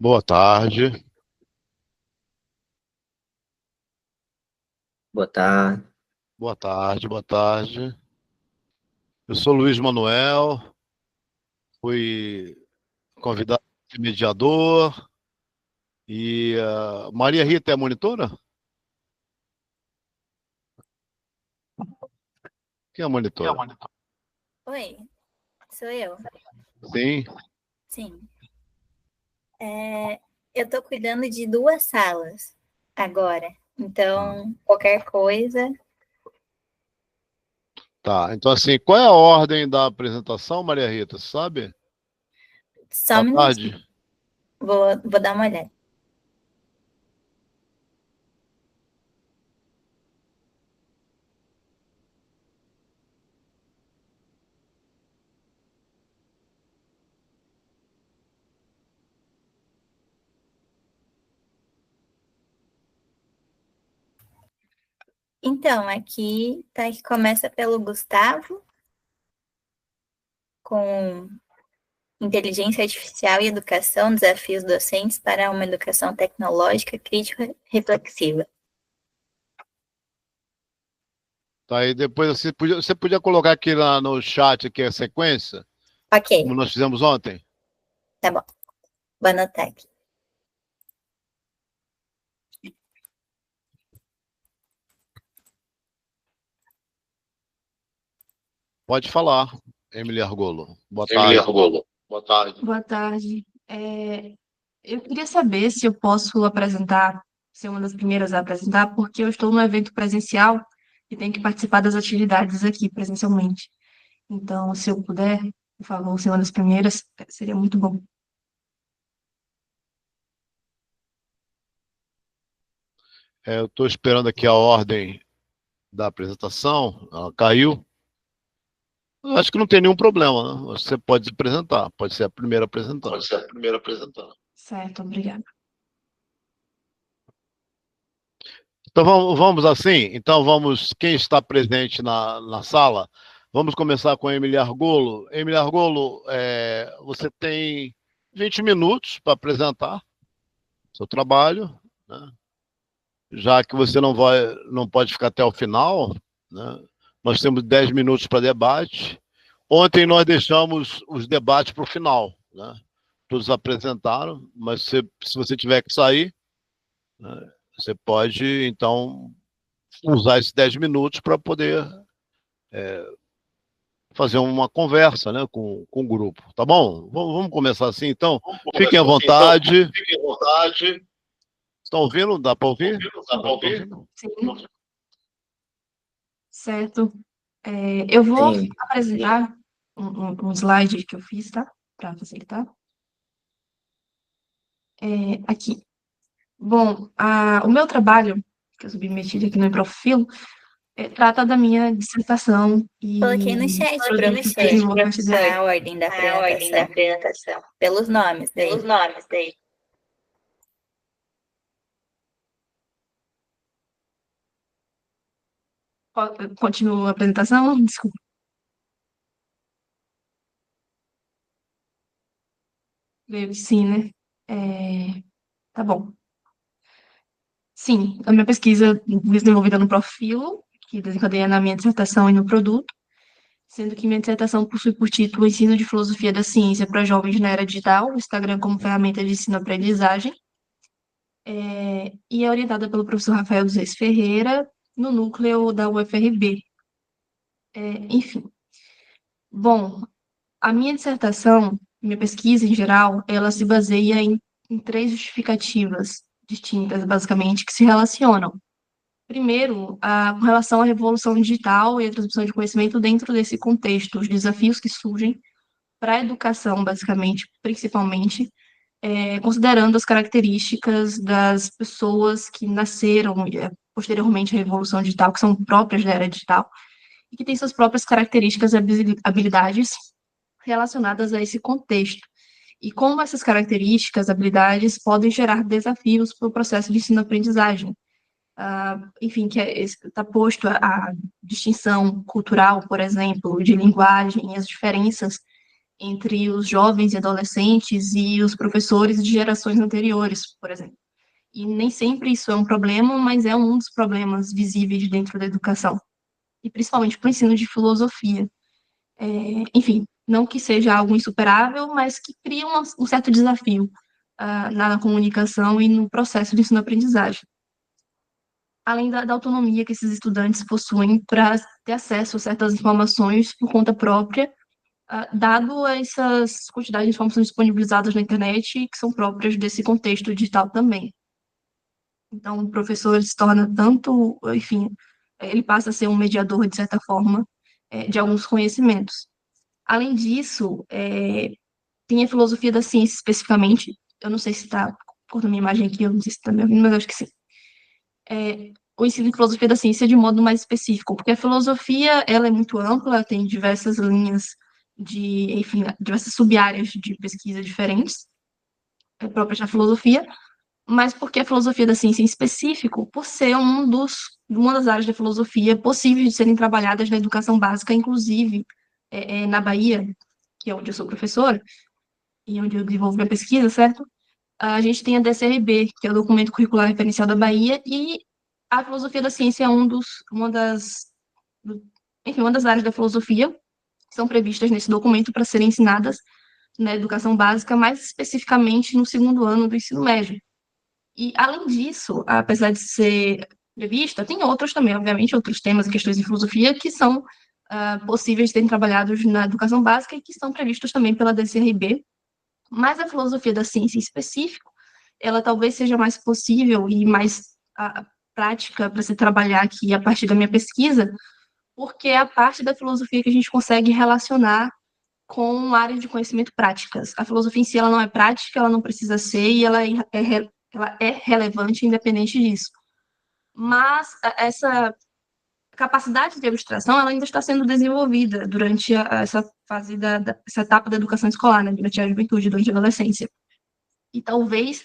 Boa tarde. Boa tarde. Boa tarde, boa tarde. Eu sou Luiz Manuel, fui convidado de mediador e Maria Rita é a monitora? Quem é a monitora? Oi, sou eu. Sim. Sim. Eu tô cuidando de 2 salas agora. Então, qualquer coisa. Tá, então assim, qual é a ordem da apresentação, Maria Rita, você sabe? Só Boa um minutinho. tarde. Vou dar uma olhada. Então, aqui tá que começa pelo Gustavo, com inteligência artificial e educação, desafios docentes para uma educação tecnológica crítica reflexiva. Tá aí, depois você podia colocar aqui no chat aqui a sequência, Ok, como nós fizemos ontem? tá bom. Vou anotar aqui. Pode falar, Emily Argolo. Boa Emily tarde. Argolo. Boa tarde. Boa tarde. Eu queria saber se eu posso apresentar, ser uma das primeiras a apresentar, porque eu estou no evento presencial e tenho que participar das atividades aqui presencialmente. Então, se eu puder, por favor, ser uma das primeiras, seria muito bom. Eu estou esperando aqui a ordem da apresentação, ela caiu. Eu acho que não tem nenhum problema, né? Você pode se apresentar, pode ser a primeira apresentando. Pode ser a primeira apresentando. Certo, obrigada. Então vamos assim, então vamos, quem está presente na sala, vamos começar com a Emily Argolo. Emily Argolo, você tem 20 minutos para apresentar seu trabalho, né? Já que você não pode ficar até o final, né? Nós temos 10 minutos para debate. Ontem nós deixamos os debates para o final, né? Todos apresentaram, mas se você tiver que sair, né, você pode, então, usar esses 10 minutos para poder fazer uma conversa, né, com o grupo, tá bom? Vamos começar assim, então. Fiquem à vontade. Fiquem à vontade. Estão ouvindo? Dá para ouvir? Dá para ouvir? Sim, certo. Eu vou Sim. apresentar um slide que eu fiz, tá? Para facilitar. Aqui. Bom, o meu trabalho, que eu submeti aqui no Profil, trata da minha dissertação e Coloquei no chat para produto de desenvolvimento você dele. a ordem da apresentação. Pelos nomes daí. Continuo a apresentação? Desculpa. Sim, né? Tá bom. Sim, a minha pesquisa desenvolvida no Profilo, que desencadeia na minha dissertação e no produto, sendo que minha dissertação possui por título Ensino de Filosofia da Ciência para Jovens na Era Digital, o Instagram como ferramenta de ensino-aprendizagem, e é orientada pelo professor Rafael dos Reis Ferreira, no núcleo da UFRB. Enfim, bom, a minha dissertação, minha pesquisa em geral, ela se baseia em 3 justificativas distintas, basicamente, que se relacionam. Primeiro, com relação à revolução digital e a transmissão de conhecimento dentro desse contexto, os desafios que surgem para a educação, basicamente, principalmente, considerando as características das pessoas que nasceram posteriormente à revolução digital, que são próprias da era digital, e que têm suas próprias características e habilidades relacionadas a esse contexto. E como essas características, habilidades, podem gerar desafios para o processo de ensino-aprendizagem. Enfim, que está posto a distinção cultural, por exemplo, de linguagem, as diferenças entre os jovens e adolescentes e os professores de gerações anteriores, por exemplo. E nem sempre isso é um problema, mas é um dos problemas visíveis dentro da educação, e principalmente para o ensino de filosofia. Enfim, não que seja algo insuperável, mas que cria um certo desafio na comunicação e no processo de ensino-aprendizagem. Além da autonomia que esses estudantes possuem para ter acesso a certas informações por conta própria, dado essas quantidades de informações disponibilizadas na internet que são próprias desse contexto digital também. Então, o professor se torna tanto, enfim, ele passa a ser um mediador, de certa forma, de alguns conhecimentos. Além disso, tem a filosofia da ciência especificamente, eu não sei se está cortando a minha imagem aqui, eu não sei se está me ouvindo, mas eu acho que sim. O ensino de filosofia da ciência de modo mais específico, porque a filosofia, ela é muito ampla, tem diversas linhas enfim, diversas sub-áreas de pesquisa diferentes, próprias da filosofia, mas porque a filosofia da ciência em específico, por ser uma das áreas da filosofia possíveis de serem trabalhadas na educação básica, inclusive na Bahia, que é onde eu sou professora, e onde eu desenvolvo minha pesquisa, certo? A gente tem a DCRB, que é o Documento Curricular Referencial da Bahia, e a filosofia da ciência é uma das áreas da filosofia que são previstas nesse documento para serem ensinadas na educação básica, mais especificamente no segundo ano do ensino médio. E, além disso, apesar de ser prevista, tem outros também, obviamente, outros temas e questões de filosofia que são possíveis de serem trabalhados na educação básica e que estão previstos também pela DCRB, mas a filosofia da ciência em específico, ela talvez seja mais possível e mais prática para se trabalhar aqui a partir da minha pesquisa, porque é a parte da filosofia que a gente consegue relacionar com áreas de conhecimento práticas. A filosofia em si, ela não é prática, ela não precisa ser, e ela é relevante independente disso. Mas essa capacidade de abstração, ela ainda está sendo desenvolvida durante essa fase essa etapa da educação escolar, né, durante a juventude, durante a adolescência. E talvez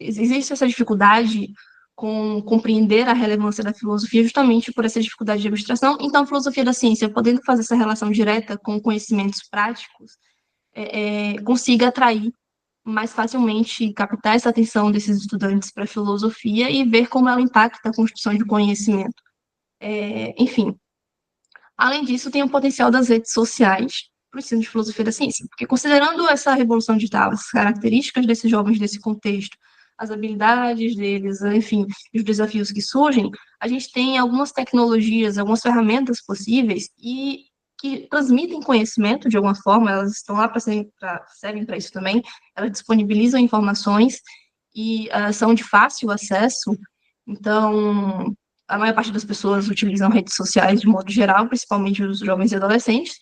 existe essa dificuldade com compreender a relevância da filosofia justamente por essa dificuldade de abstração. Então, a filosofia da ciência, podendo fazer essa relação direta com conhecimentos práticos, consiga atrair mais facilmente, captar essa atenção desses estudantes para a filosofia e ver como ela impacta a construção de conhecimento. Enfim, além disso, tem o potencial das redes sociais para o ensino de filosofia da ciência, porque considerando essa revolução digital, as características desses jovens desse contexto, as habilidades deles, enfim, os desafios que surgem, a gente tem algumas tecnologias, algumas ferramentas possíveis e que transmitem conhecimento de alguma forma, elas estão lá servem para isso também, elas disponibilizam informações e são de fácil acesso, então a maior parte das pessoas utilizam redes sociais de modo geral, principalmente os jovens e adolescentes.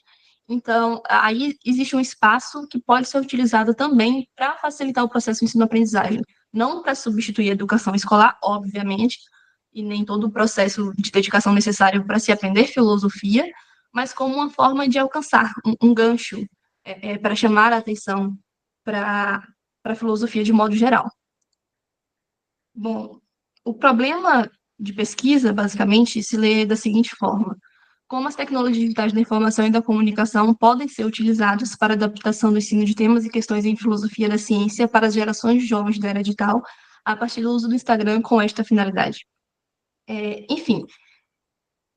Então, aí existe um espaço que pode ser utilizado também para facilitar o processo de ensino-aprendizagem. Não para substituir a educação escolar, obviamente, e nem todo o processo de dedicação necessário para se aprender filosofia, mas como uma forma de alcançar um gancho para chamar a atenção para a filosofia de modo geral. Bom, o problema de pesquisa, basicamente, se lê da seguinte forma: como as tecnologias digitais da informação e da comunicação podem ser utilizadas para a adaptação do ensino de temas e questões em filosofia da ciência para as gerações de jovens da era digital, a partir do uso do Instagram com esta finalidade. Enfim,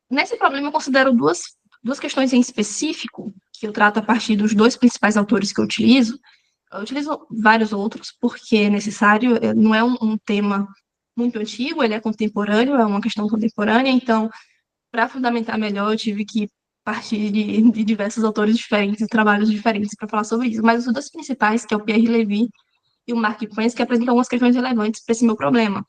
nesse problema eu considero duas questões em específico, que eu trato a partir dos dois principais autores que eu utilizo. Eu utilizo vários outros, porque é necessário, não é um tema muito antigo, ele é contemporâneo, é uma questão contemporânea, então, para fundamentar melhor, eu tive que partir de diversos autores diferentes e trabalhos diferentes para falar sobre isso. Mas os dois principais, que é o Pierre Levy e o Mark Prince, que apresentam algumas questões relevantes para esse meu problema.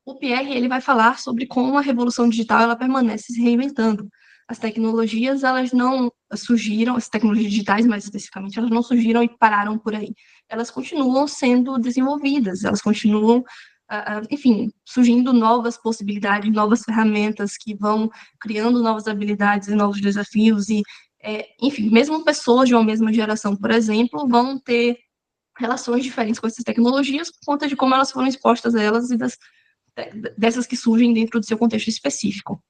O Pierre, ele vai falar sobre como a revolução digital ela permanece se reinventando. As tecnologias, elas não surgiram, as tecnologias digitais, mais especificamente, elas não surgiram e pararam por aí. Elas continuam sendo desenvolvidas, elas continuam, enfim, surgindo novas possibilidades, novas ferramentas que vão criando novas habilidades e novos desafios. E, enfim, mesmo pessoas de uma mesma geração, por exemplo, vão ter relações diferentes com essas tecnologias por conta de como elas foram expostas a elas e dessas que surgem dentro do seu contexto específico.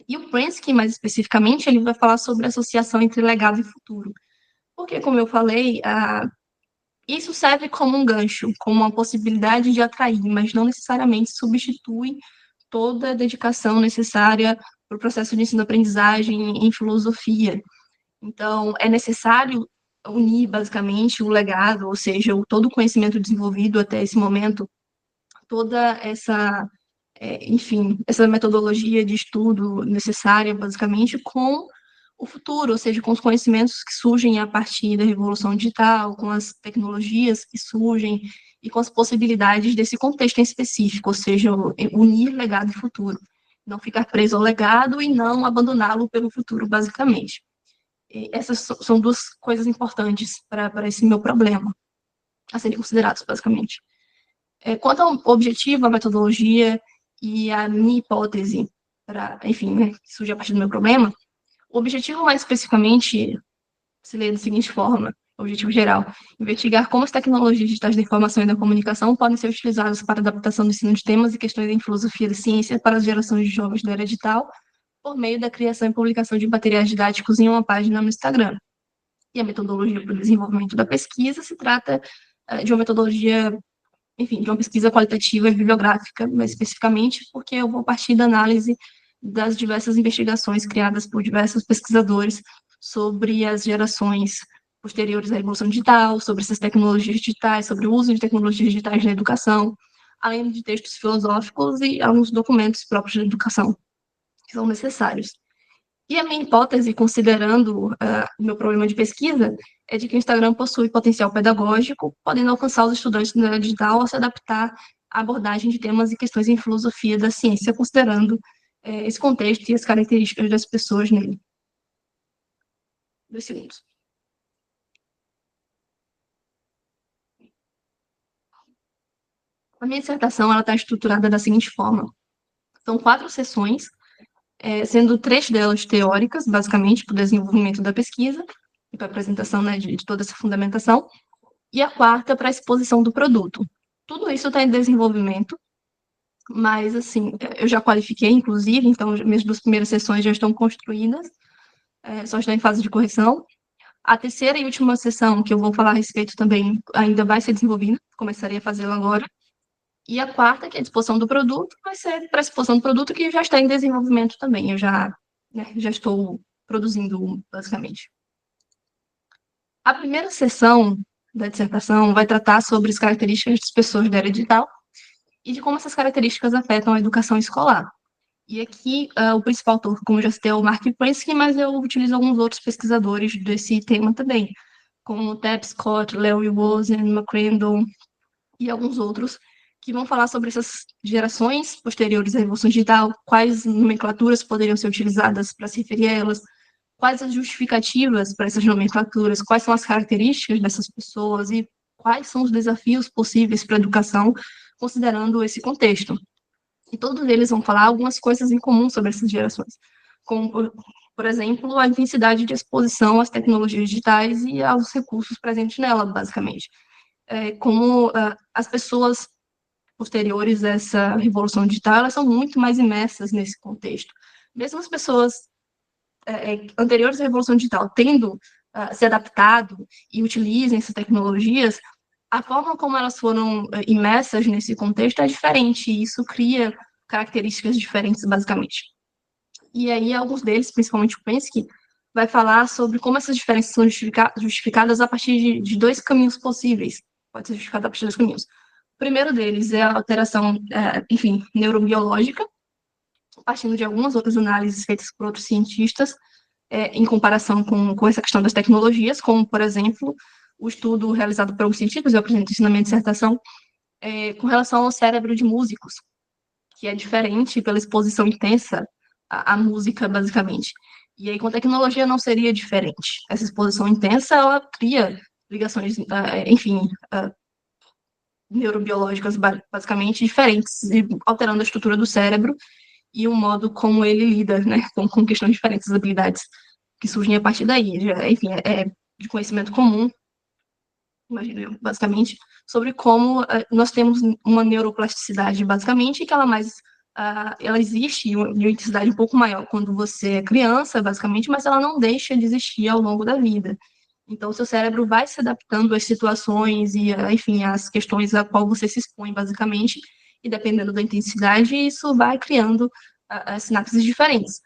E o Prensky, mais especificamente, ele vai falar sobre a associação entre legado e futuro. Porque, como eu falei, isso serve como um gancho, como uma possibilidade de atrair, mas não necessariamente substitui toda a dedicação necessária para o processo de ensino-aprendizagem em filosofia. Então, é necessário unir, basicamente, o legado, ou seja, todo o conhecimento desenvolvido até esse momento, toda essa, enfim, essa metodologia de estudo necessária, basicamente, com o futuro, ou seja, com os conhecimentos que surgem a partir da revolução digital, com as tecnologias que surgem e com as possibilidades desse contexto em específico, ou seja, unir legado e futuro. Não ficar preso ao legado e não abandoná-lo pelo futuro, basicamente. E essas são duas coisas importantes para esse meu problema, a serem considerados, basicamente. Quanto ao objetivo, a metodologia e a minha hipótese, enfim, né, que surge a partir do meu problema, o objetivo, mais especificamente, se lê da seguinte forma: objetivo geral, investigar como as tecnologias digitais da informação e da comunicação podem ser utilizadas para a adaptação do ensino de temas e questões em filosofia da ciência para as gerações de jovens da era digital, por meio da criação e publicação de materiais didáticos em uma página no Instagram. E a metodologia para o desenvolvimento da pesquisa se trata de uma metodologia, enfim, de uma pesquisa qualitativa e bibliográfica, mais especificamente, porque eu vou partir da análise das diversas investigações criadas por diversos pesquisadores sobre as gerações posteriores à Revolução Digital, sobre essas tecnologias digitais, sobre o uso de tecnologias digitais na educação, além de textos filosóficos e alguns documentos próprios da educação, que são necessários. E a minha hipótese, considerando o meu problema de pesquisa, é de que o Instagram possui potencial pedagógico, podendo alcançar os estudantes da era digital a se adaptar à abordagem de temas e questões em filosofia da ciência, considerando esse contexto e as características das pessoas nele. 2 segundos. A minha dissertação está estruturada da seguinte forma: são 4 sessões, sendo 3 delas teóricas, basicamente, para o desenvolvimento da pesquisa e para a apresentação, né, de toda essa fundamentação, e a 4ª para a exposição do produto. Tudo isso está em desenvolvimento, mas, assim, eu já qualifiquei, inclusive, então minhas 2 primeiras sessões já estão construídas, só estão em fase de correção. A 3ª e última sessão, que eu vou falar a respeito também, ainda vai ser desenvolvida, começarei a fazê-la agora. E a 4ª, que é a disposição do produto, vai ser para a exposição do produto, que já está em desenvolvimento também. Eu já estou produzindo, basicamente. A primeira sessão da dissertação vai tratar sobre as características das pessoas da era digital e de como essas características afetam a educação escolar. E aqui, o principal autor, como eu já citei, é o Mark Prensky, mas eu utilizo alguns outros pesquisadores desse tema também, como Tab Scott, Larry Rosen, McCrandle e alguns outros, que vão falar sobre essas gerações posteriores à Revolução Digital, quais nomenclaturas poderiam ser utilizadas para se referir a elas, quais as justificativas para essas nomenclaturas, quais são as características dessas pessoas e quais são os desafios possíveis para a educação, considerando esse contexto. E todos eles vão falar algumas coisas em comum sobre essas gerações, como, por exemplo, a intensidade de exposição às tecnologias digitais e aos recursos presentes nela, basicamente. Como as pessoas posteriores a essa revolução digital, elas são muito mais imersas nesse contexto. Mesmo as pessoas anteriores à revolução digital tendo se adaptado e utilizem essas tecnologias, a forma como elas foram imersas nesse contexto é diferente, e isso cria características diferentes, basicamente. E aí, alguns deles, principalmente o Prensky, vai falar sobre como essas diferenças são justificadas a partir de 2 caminhos possíveis. Pode ser justificado a partir de 2 caminhos. O primeiro deles é a alteração, enfim, neurobiológica, partindo de algumas outras análises feitas por outros cientistas, em comparação com essa questão das tecnologias, como, por exemplo, o estudo realizado por alguns cientistas, eu apresento isso na minha dissertação, com relação ao cérebro de músicos, que é diferente pela exposição intensa à música, basicamente. E aí, com tecnologia, não seria diferente. Essa exposição intensa, ela cria ligações, enfim, neurobiológicas, basicamente, diferentes, alterando a estrutura do cérebro e o modo como ele lida, né, com questões diferentes, as habilidades que surgem a partir daí. Enfim, é de conhecimento comum, imagino eu, basicamente, sobre como nós temos uma neuroplasticidade, basicamente, e que ela é mais ela existe de uma intensidade um pouco maior quando você é criança, basicamente, mas ela não deixa de existir ao longo da vida. Então, o seu cérebro vai se adaptando às situações e, enfim, às questões a qual você se expõe, basicamente, e dependendo da intensidade, isso vai criando as sinapses diferentes.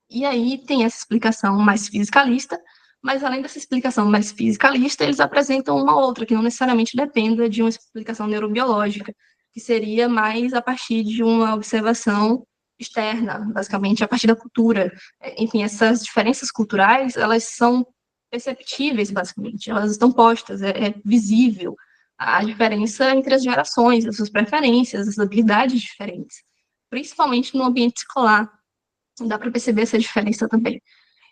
E aí tem essa explicação mais fisicalista, mas além dessa explicação mais fisicalista, eles apresentam uma outra, que não necessariamente dependa de uma explicação neurobiológica, que seria mais a partir de uma observação externa, basicamente a partir da cultura. Enfim, essas diferenças culturais, elas são perceptíveis, basicamente, elas estão postas, é visível a diferença entre as gerações, as suas preferências, as habilidades diferentes, principalmente no ambiente escolar. Dá para perceber essa diferença também.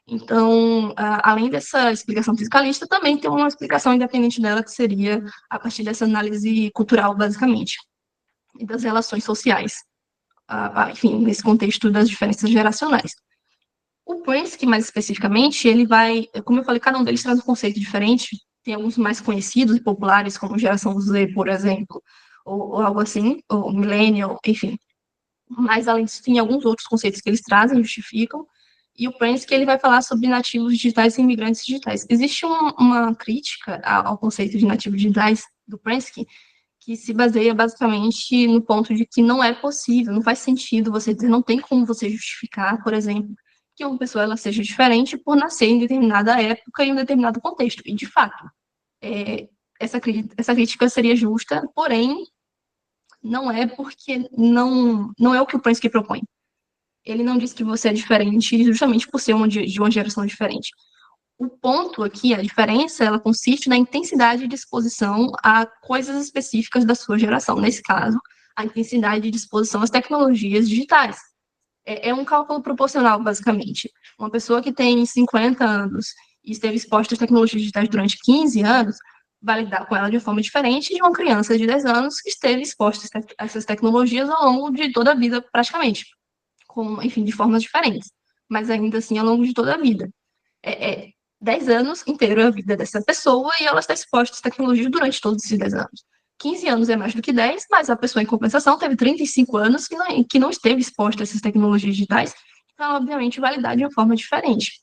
Então, além dessa explicação fisicalista, também tem uma explicação independente dela, que seria a partir dessa análise cultural, basicamente, e das relações sociais, enfim, nesse contexto das diferenças geracionais. O Prensky, mais especificamente, ele vai, como eu falei, cada um deles traz um conceito diferente, tem alguns mais conhecidos e populares, como geração Z, por exemplo, ou algo assim, ou millennial, enfim. Mas, além disso, tem alguns outros conceitos que eles trazem, justificam, e o Prensky, ele vai falar sobre nativos digitais e imigrantes digitais. Existe uma crítica ao conceito de nativos digitais do Prensky, que se baseia basicamente no ponto de que não é possível, não faz sentido você dizer, não tem como você justificar, por exemplo, que uma pessoa ela seja diferente por nascer em determinada época e em um determinado contexto. E, de fato, essa crítica seria justa, porém, não é porque não é o que o Prensky propõe. Ele não diz que você é diferente justamente por ser de uma geração diferente. O ponto aqui, a diferença, ela consiste na intensidade de exposição a coisas específicas da sua geração. Nesse caso, a intensidade de exposição às tecnologias digitais. É um cálculo proporcional, basicamente. Uma pessoa que tem 50 anos e esteve exposta às tecnologias digitais durante 15 anos vai lidar com ela de uma forma diferente de uma criança de 10 anos que esteve exposta a essas tecnologias ao longo de toda a vida, praticamente. Enfim, de formas diferentes, mas ainda assim ao longo de toda a vida. 10 anos inteiro é a vida dessa pessoa e ela está exposta às tecnologias durante todos esses 10 anos. 15 anos é mais do que 10, mas a pessoa, em compensação, teve 35 anos que não esteve exposta a essas tecnologias digitais, então, obviamente, vai lidar de uma forma diferente.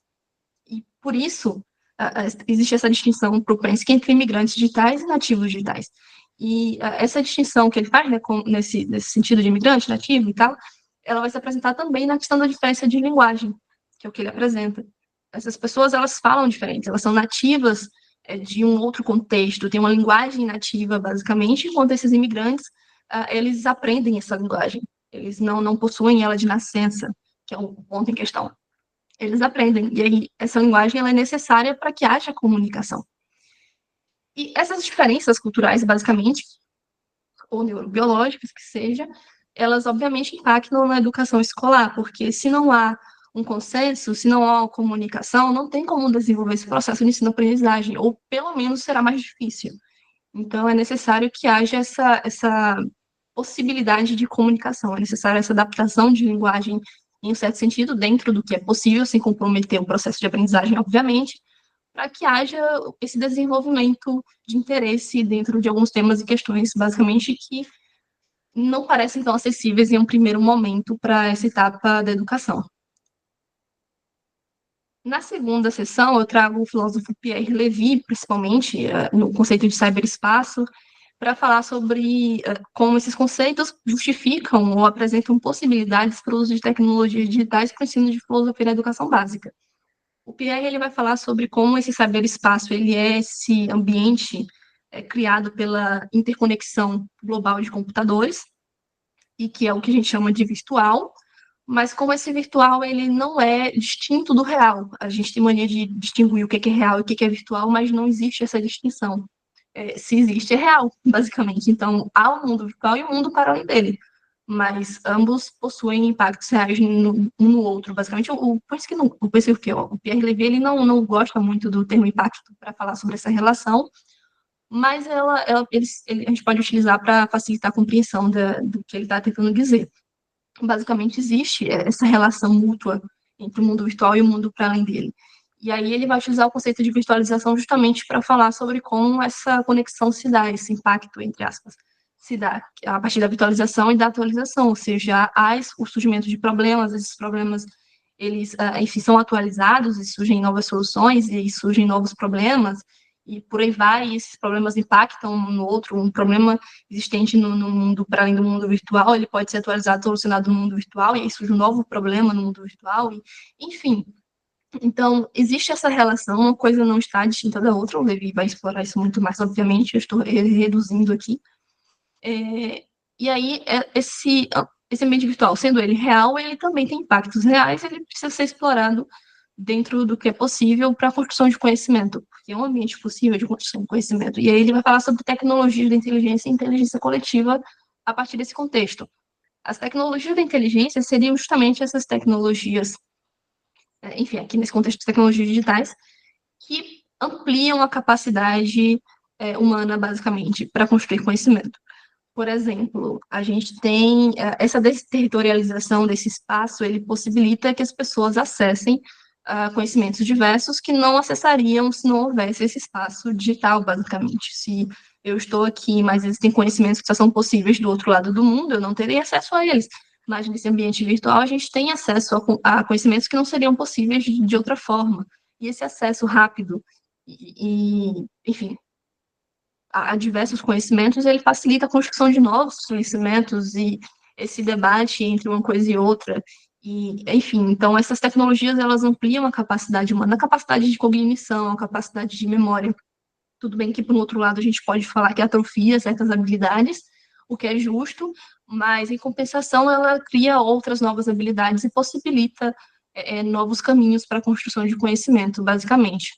E, por isso, existe essa distinção para o Prensky entre imigrantes digitais e nativos digitais. E essa distinção que ele faz, né, nesse sentido de imigrante, nativo e tal, ela vai se apresentar também na questão da diferença de linguagem, que é o que ele apresenta. Essas pessoas, elas falam diferente, elas são nativas de um outro contexto, tem uma linguagem nativa, basicamente, enquanto esses imigrantes, eles aprendem essa linguagem, eles não possuem ela de nascença, que é o ponto em questão. Eles aprendem, e aí essa linguagem ela é necessária para que haja comunicação. E essas diferenças culturais, basicamente, ou neurobiológicas, que seja, elas obviamente impactam na educação escolar, porque se não há um consenso, se não há uma comunicação, não tem como desenvolver esse processo de ensino-aprendizagem, ou pelo menos será mais difícil. Então, é necessário que haja essa possibilidade de comunicação, é necessária essa adaptação de linguagem em um certo sentido, dentro do que é possível, sem comprometer o processo de aprendizagem, obviamente, para que haja esse desenvolvimento de interesse dentro de alguns temas e questões, basicamente, que não parecem tão acessíveis em um primeiro momento para essa etapa da educação. Na segunda sessão, eu trago o filósofo Pierre Levy, principalmente, no conceito de cyberespaço, para falar sobre como esses conceitos justificam ou apresentam possibilidades para o uso de tecnologias digitais para o ensino de filosofia na educação básica. O Pierre ele vai falar sobre como esse cyberespaço ele é esse ambiente criado pela interconexão global de computadores, e que é o que a gente chama de virtual, mas como esse virtual ele não é distinto do real. A gente tem mania de distinguir o que é real e o que é virtual, mas não existe essa distinção. Se existe, é real, basicamente. Então, há o mundo virtual e o mundo para além dele, mas ambos possuem impactos reais um no outro, basicamente. Por isso que o Pierre Levy ele não gosta muito do termo impacto para falar sobre essa relação, mas a gente pode utilizar para facilitar a compreensão do que ele está tentando dizer. Basicamente, existe essa relação mútua entre o mundo virtual e o mundo para além dele. E aí ele vai utilizar o conceito de virtualização justamente para falar sobre como essa conexão se dá, esse impacto, entre aspas, se dá a partir da virtualização e da atualização, ou seja, há o surgimento de problemas, esses problemas, eles, enfim, são atualizados e surgem novas soluções e surgem novos problemas, e por aí vai, e esses problemas impactam um no outro, um problema existente no mundo, para além do mundo virtual, ele pode ser atualizado, solucionado no mundo virtual, e aí surge um novo problema no mundo virtual, e, enfim. Então, existe essa relação, uma coisa não está distinta da outra, o Levi vai explorar isso muito mais, obviamente, eu estou reduzindo aqui. E aí, esse ambiente virtual, sendo ele real, ele também tem impactos reais, ele precisa ser explorado dentro do que é possível para a construção de conhecimento, porque é um ambiente possível de construção de conhecimento. E aí ele vai falar sobre tecnologias da inteligência e inteligência coletiva a partir desse contexto. As tecnologias da inteligência seriam justamente essas tecnologias, enfim, aqui nesse contexto de tecnologias digitais, que ampliam a capacidade humana, basicamente, para construir conhecimento. Por exemplo, a gente tem essa desterritorialização desse espaço, ele possibilita que as pessoas acessem conhecimentos diversos que não acessariam se não houvesse esse espaço digital, basicamente. Se eu estou aqui, mas existem conhecimentos que só são possíveis do outro lado do mundo, eu não teria acesso a eles. Mas nesse ambiente virtual, a gente tem acesso a conhecimentos que não seriam possíveis de outra forma. E esse acesso rápido enfim, a diversos conhecimentos, ele facilita a construção de novos conhecimentos e esse debate entre uma coisa e outra. E, enfim, então essas tecnologias, elas ampliam a capacidade humana, a capacidade de cognição, a capacidade de memória. Tudo bem que, por outro lado, a gente pode falar que atrofia certas habilidades, o que é justo, mas, em compensação, ela cria outras novas habilidades e possibilita novos caminhos para a construção de conhecimento, basicamente.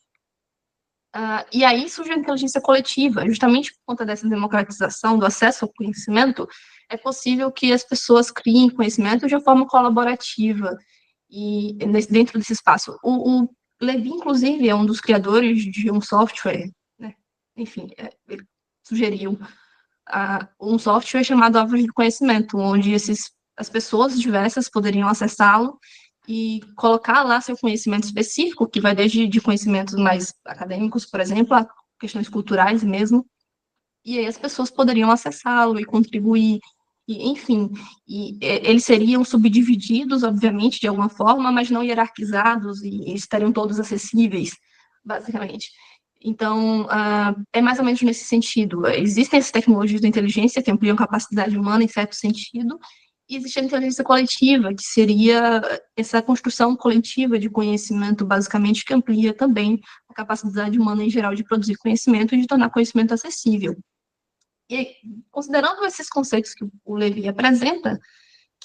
E aí surge a inteligência coletiva, justamente por conta dessa democratização do acesso ao conhecimento, é possível que as pessoas criem conhecimento de uma forma colaborativa e dentro desse espaço. O Levi, inclusive, é um dos criadores de um software, né? Enfim, ele sugeriu um software chamado Árvore de Conhecimento, onde as pessoas diversas poderiam acessá-lo e colocar lá seu conhecimento específico, que vai desde de conhecimentos mais acadêmicos, por exemplo, a questões culturais mesmo, e aí as pessoas poderiam acessá-lo e contribuir, e, enfim, eles seriam subdivididos, obviamente, de alguma forma, mas não hierarquizados, e estariam todos acessíveis, basicamente. Então, é mais ou menos nesse sentido. Existem essas tecnologias da inteligência que ampliam a capacidade humana em certo sentido, e existe a inteligência coletiva, que seria essa construção coletiva de conhecimento, basicamente, que amplia também a capacidade humana em geral de produzir conhecimento e de tornar conhecimento acessível. E, considerando esses conceitos que o Levi apresenta,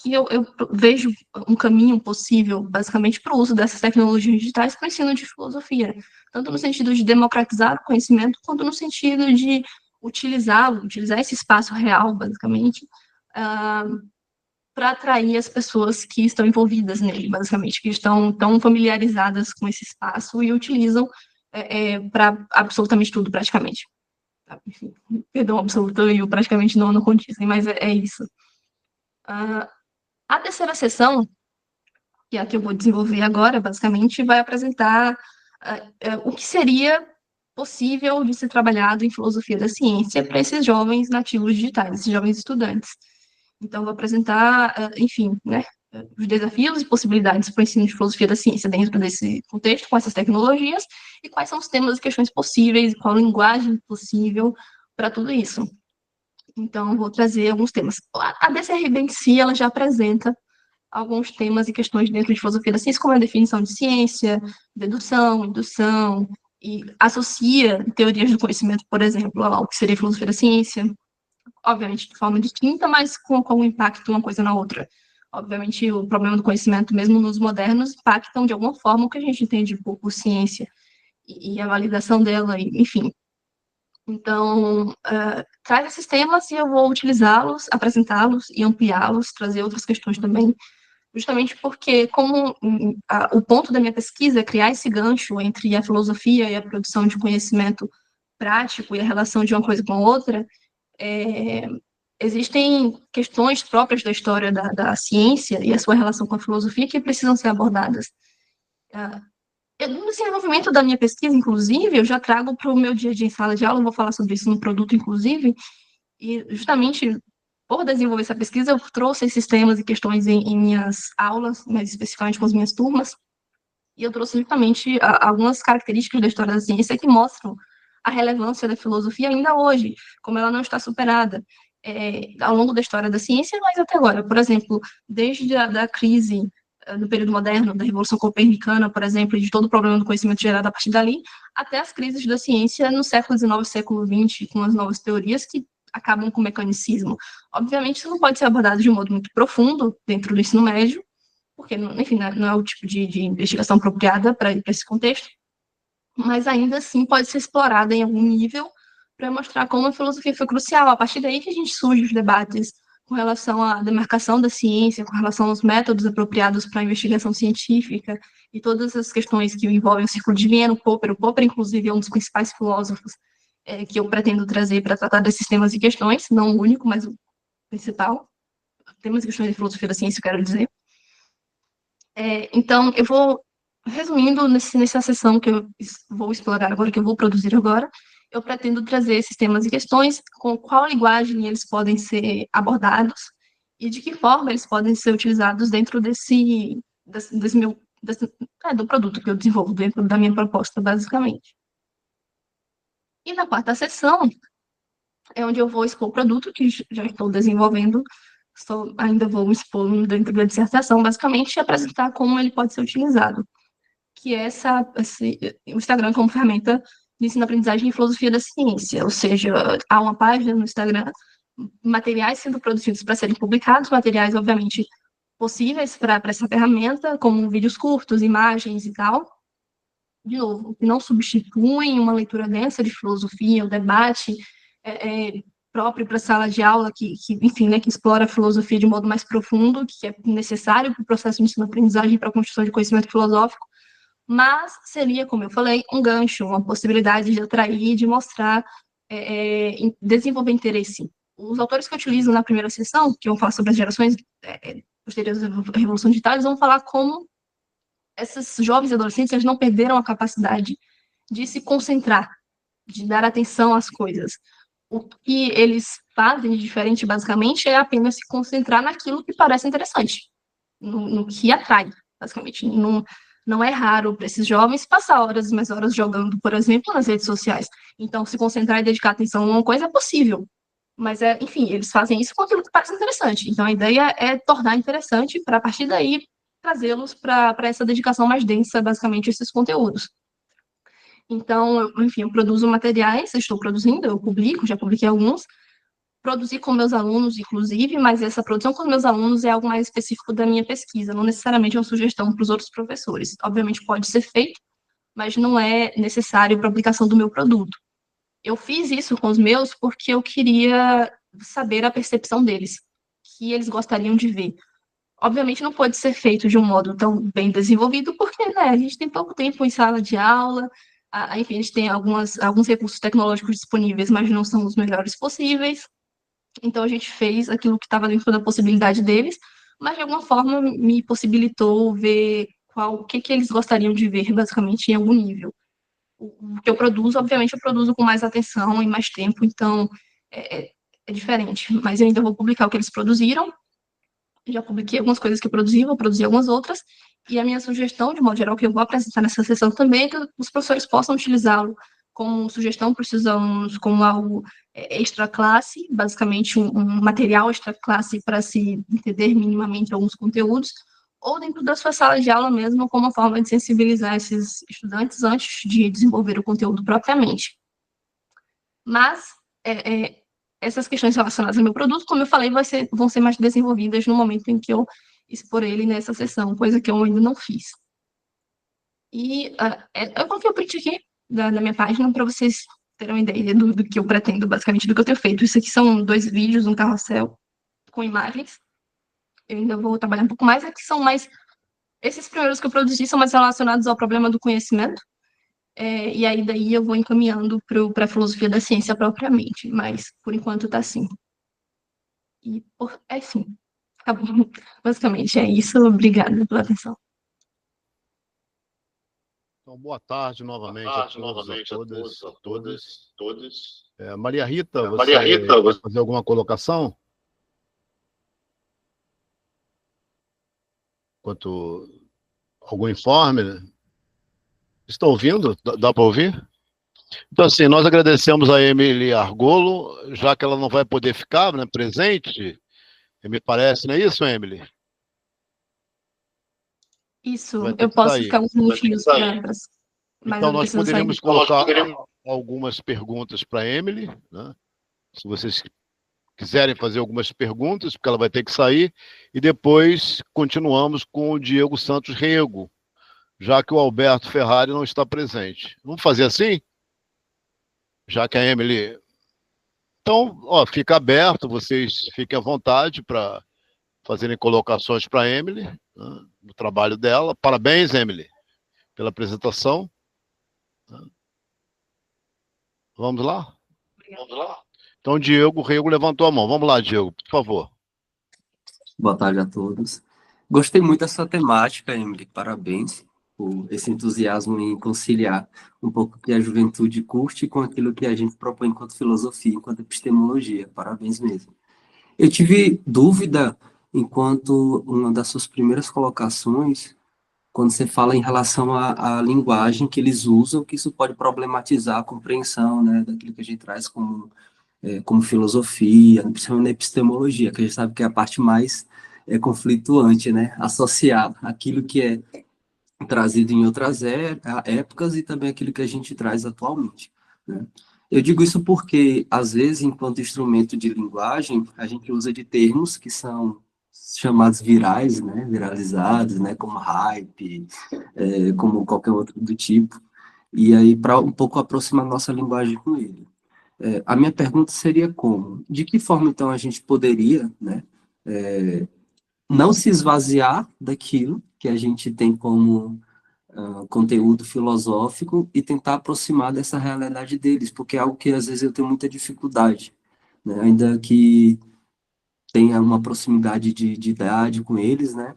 que eu vejo um caminho possível, basicamente, para o uso dessas tecnologias digitais para o ensino de filosofia, tanto no sentido de democratizar o conhecimento, quanto no sentido de utilizar esse espaço real, basicamente, para atrair as pessoas que estão envolvidas nele, basicamente, que estão tão familiarizadas com esse espaço e utilizam para absolutamente tudo, praticamente. Enfim, perdão absoluto e o praticamente não condizem, mas é isso. A terceira sessão, que é a que eu vou desenvolver agora, basicamente, vai apresentar o que seria possível de ser trabalhado em filosofia da ciência para esses jovens nativos digitais, esses jovens estudantes. Então, vou apresentar, enfim, né, os desafios e possibilidades para o ensino de filosofia da ciência dentro desse contexto, com essas tecnologias, e quais são os temas e questões possíveis, qual a linguagem possível para tudo isso. Então, vou trazer alguns temas. A DCRB em si, ela já apresenta alguns temas e questões dentro de filosofia da ciência, como a definição de ciência, dedução, indução, e associa teorias do conhecimento, por exemplo, ao que seria filosofia da ciência, obviamente de forma distinta, mas com um impacto uma coisa na outra. Obviamente, o problema do conhecimento, mesmo nos modernos, impactam de alguma forma o que a gente entende por ciência e a validação dela, enfim. Então, traz esses temas e eu vou utilizá-los, apresentá-los e ampliá-los, trazer outras questões também, justamente porque, como o ponto da minha pesquisa é criar esse gancho entre a filosofia e a produção de conhecimento prático e a relação de uma coisa com a outra, existem questões próprias da história da ciência e a sua relação com a filosofia que precisam ser abordadas. No desenvolvimento da minha pesquisa, inclusive, eu já trago para o meu dia a dia em sala de aula, eu vou falar sobre isso no produto, inclusive, E justamente por desenvolver essa pesquisa, eu trouxe esses temas e questões em minhas aulas, mais especificamente com as minhas turmas, e eu trouxe justamente algumas características da história da ciência que mostram a relevância da filosofia ainda hoje, como ela não está superada ao longo da história da ciência, mas até agora. Por exemplo, desde a crise do período moderno, da Revolução Copernicana, por exemplo, e de todo o problema do conhecimento gerado a partir dali, até as crises da ciência no século XIX, século XX, com as novas teorias que acabam com o mecanicismo. Obviamente, isso não pode ser abordado de um modo muito profundo dentro do ensino médio, porque, enfim, não é o tipo de investigação apropriada para esse contexto, mas ainda assim pode ser explorada em algum nível para mostrar como a filosofia foi crucial. A partir daí que a gente surge os debates com relação à demarcação da ciência, com relação aos métodos apropriados para a investigação científica e todas as questões que envolvem o círculo de Viena, o Popper, inclusive, é um dos principais filósofos que eu pretendo trazer para tratar desses temas e questões, não o único, mas o principal, temas e questões de filosofia da ciência, eu quero dizer. Então, eu vou, resumindo, nessa sessão que eu vou explorar agora, que eu vou produzir agora, eu pretendo trazer esses temas e questões, com qual linguagem eles podem ser abordados e de que forma eles podem ser utilizados dentro do produto que eu desenvolvo, dentro da minha proposta, basicamente. E na quarta sessão é onde eu vou expor o produto que já estou desenvolvendo, ainda vou expor dentro da dissertação, basicamente, e apresentar como ele pode ser utilizado, que é o Instagram como ferramenta de ensino-aprendizagem e filosofia da ciência, ou seja, há uma página no Instagram, materiais sendo produzidos para serem publicados, materiais, obviamente, possíveis para essa ferramenta, como vídeos curtos, imagens e tal, de novo, que não substituem uma leitura densa de filosofia, o debate próprio para a sala de aula, enfim, né, que explora a filosofia de modo mais profundo, que é necessário para o processo de ensino-aprendizagem para a construção de conhecimento filosófico, mas seria, como eu falei, um gancho, uma possibilidade de atrair, de mostrar, desenvolver interesse. Os autores que eu utilizo na primeira sessão, que vão falar sobre as gerações posteriores à Revolução Digital, eles vão falar como esses jovens e adolescentes eles não perderam a capacidade de se concentrar, de dar atenção às coisas. O que eles fazem de diferente, basicamente, é apenas se concentrar naquilo que parece interessante, no que atrai, basicamente. Não é raro para esses jovens passar horas e mais horas jogando, por exemplo, nas redes sociais. Então, se concentrar e dedicar atenção a uma coisa é possível. Mas, enfim, eles fazem isso com aquilo que parece interessante. Então, a ideia é tornar interessante para, a partir daí, trazê-los para essa dedicação mais densa, basicamente, a esses conteúdos. Então, enfim, eu produzo materiais, estou produzindo, eu publico, já publiquei alguns, produzi com meus alunos, inclusive, mas essa produção com meus alunos é algo mais específico da minha pesquisa, não necessariamente é uma sugestão para os outros professores. Obviamente pode ser feito, mas não é necessário para a aplicação do meu produto. Eu fiz isso com os meus porque eu queria saber a percepção deles, que eles gostariam de ver. Obviamente não pode ser feito de um modo tão bem desenvolvido, porque a gente tem pouco tempo em sala de aula, enfim, a gente tem alguns recursos tecnológicos disponíveis, mas não são os melhores possíveis. Então, a gente fez aquilo que estava dentro da possibilidade deles, mas de alguma forma me possibilitou ver o que eles gostariam de ver, basicamente, em algum nível. O que eu produzo, obviamente, eu produzo com mais atenção e mais tempo, então é diferente. Mas eu ainda vou publicar o que eles produziram. Já publiquei algumas coisas que eu produzi, vou produzir algumas outras. E a minha sugestão, de modo geral, que eu vou apresentar nessa sessão também, é que os professores possam utilizá-lo como sugestão para os seus alunos, como algo extra classe, basicamente um material extra classe para se entender minimamente alguns conteúdos, ou dentro da sua sala de aula mesmo, como uma forma de sensibilizar esses estudantes antes de desenvolver o conteúdo propriamente. Mas essas questões relacionadas ao meu produto, como eu falei, vão ser mais desenvolvidas no momento em que eu expor ele nessa sessão, coisa que eu ainda não fiz. E eu coloquei o print aqui da minha página para vocês terem uma ideia do que eu pretendo, basicamente, do que eu tenho feito. Isso aqui são 2 vídeos, um carrossel com imagens. Eu ainda vou trabalhar um pouco mais, aqui são mais... Esses primeiros que eu produzi são mais relacionados ao problema do conhecimento, e aí daí eu vou encaminhando para a filosofia da ciência propriamente, mas por enquanto está assim. E, sim, basicamente é isso. Obrigada pela atenção. Então, boa tarde novamente Boa tarde a todos, novamente a todas, a todos. Maria Rita, Maria Rita, quer fazer alguma colocação? Quanto algum informe? Estão ouvindo? Dá para ouvir? Então, assim, nós agradecemos a Emily Argolo, já que ela não vai poder ficar, né, presente, me parece, não é isso, Emily? Isso, Vai ter eu que posso sair. ficar uns minutinhos sair. mas Então, eu nós preciso sair. poderíamos colocar algumas perguntas para a Emily, né? Se vocês quiserem fazer algumas perguntas, porque ela vai ter que sair, e depois continuamos com o Diego Santos Rego, já que o Alberto Ferrari não está presente. Vamos fazer assim? Já que a Emily... Então, ó, fica aberto, vocês fiquem à vontade para fazerem colocações para a Emily, né, no trabalho dela. Parabéns, Emily, pela apresentação. Vamos lá? Vamos lá? Então, Diego Rego levantou a mão. Vamos lá, Diego, por favor. Boa tarde a todos. Gostei muito dessa temática, Emily. Parabéns por esse entusiasmo em conciliar um pouco o que a juventude curte com aquilo que a gente propõe enquanto filosofia, enquanto epistemologia. Parabéns mesmo. Eu tive dúvida enquanto uma das suas primeiras colocações, quando você fala em relação à linguagem que eles usam, que isso pode problematizar a compreensão, né, daquilo que a gente traz como filosofia, principalmente na epistemologia, que a gente sabe que é a parte mais conflituante, né? Associar aquilo que é trazido em outras épocas e também aquilo que a gente traz atualmente, né? Eu digo isso porque, às vezes, enquanto instrumento de linguagem, a gente usa de termos que são chamados virais, né? Viralizados, né? Como hype, como qualquer outro do tipo, e aí para um pouco aproximar nossa linguagem com ele. A minha pergunta seria como? De que forma, então, a gente poderia, né, não se esvaziar daquilo que a gente tem como conteúdo filosófico e tentar aproximar dessa realidade deles, porque é algo que, às vezes, eu tenho muita dificuldade, né, ainda que tenha uma proximidade de idade com eles, né,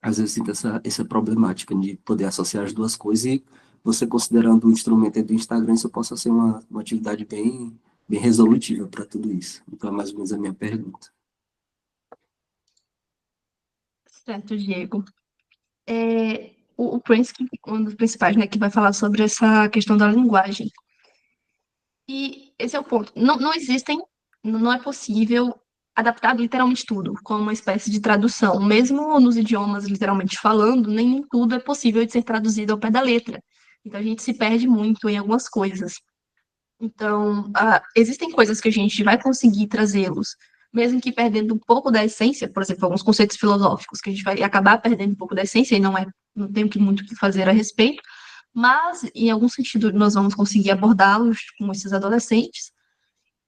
às vezes sinto essa problemática de poder associar as duas coisas e você considerando o instrumento do Instagram, isso possa ser uma atividade bem resolutiva para tudo isso. Então, é mais ou menos a minha pergunta. Certo, Diego. O Prince, um dos principais, né, que vai falar sobre essa questão da linguagem. E esse é o ponto. Não é possível adaptar literalmente tudo, como uma espécie de tradução. Mesmo nos idiomas literalmente falando, nem tudo é possível de ser traduzido ao pé da letra. Então, a gente se perde muito em algumas coisas. Então, existem coisas que a gente vai conseguir trazê-los, mesmo que perdendo um pouco da essência, por exemplo, alguns conceitos filosóficos, que a gente vai acabar perdendo um pouco da essência e não tem muito o que fazer a respeito, mas, em algum sentido, nós vamos conseguir abordá-los com esses adolescentes.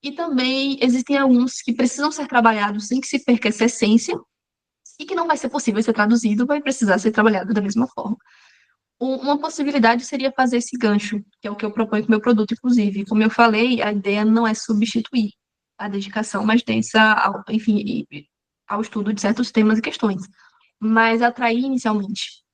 E também existem alguns que precisam ser trabalhados sem que se perca essa essência, e que não vai ser possível ser traduzido, vai precisar ser trabalhado da mesma forma. Uma possibilidade seria fazer esse gancho, que é o que eu proponho com o meu produto, inclusive. Como eu falei, a ideia não é substituir a dedicação mais densa, ao estudo de certos temas e questões, mas atrair inicialmente.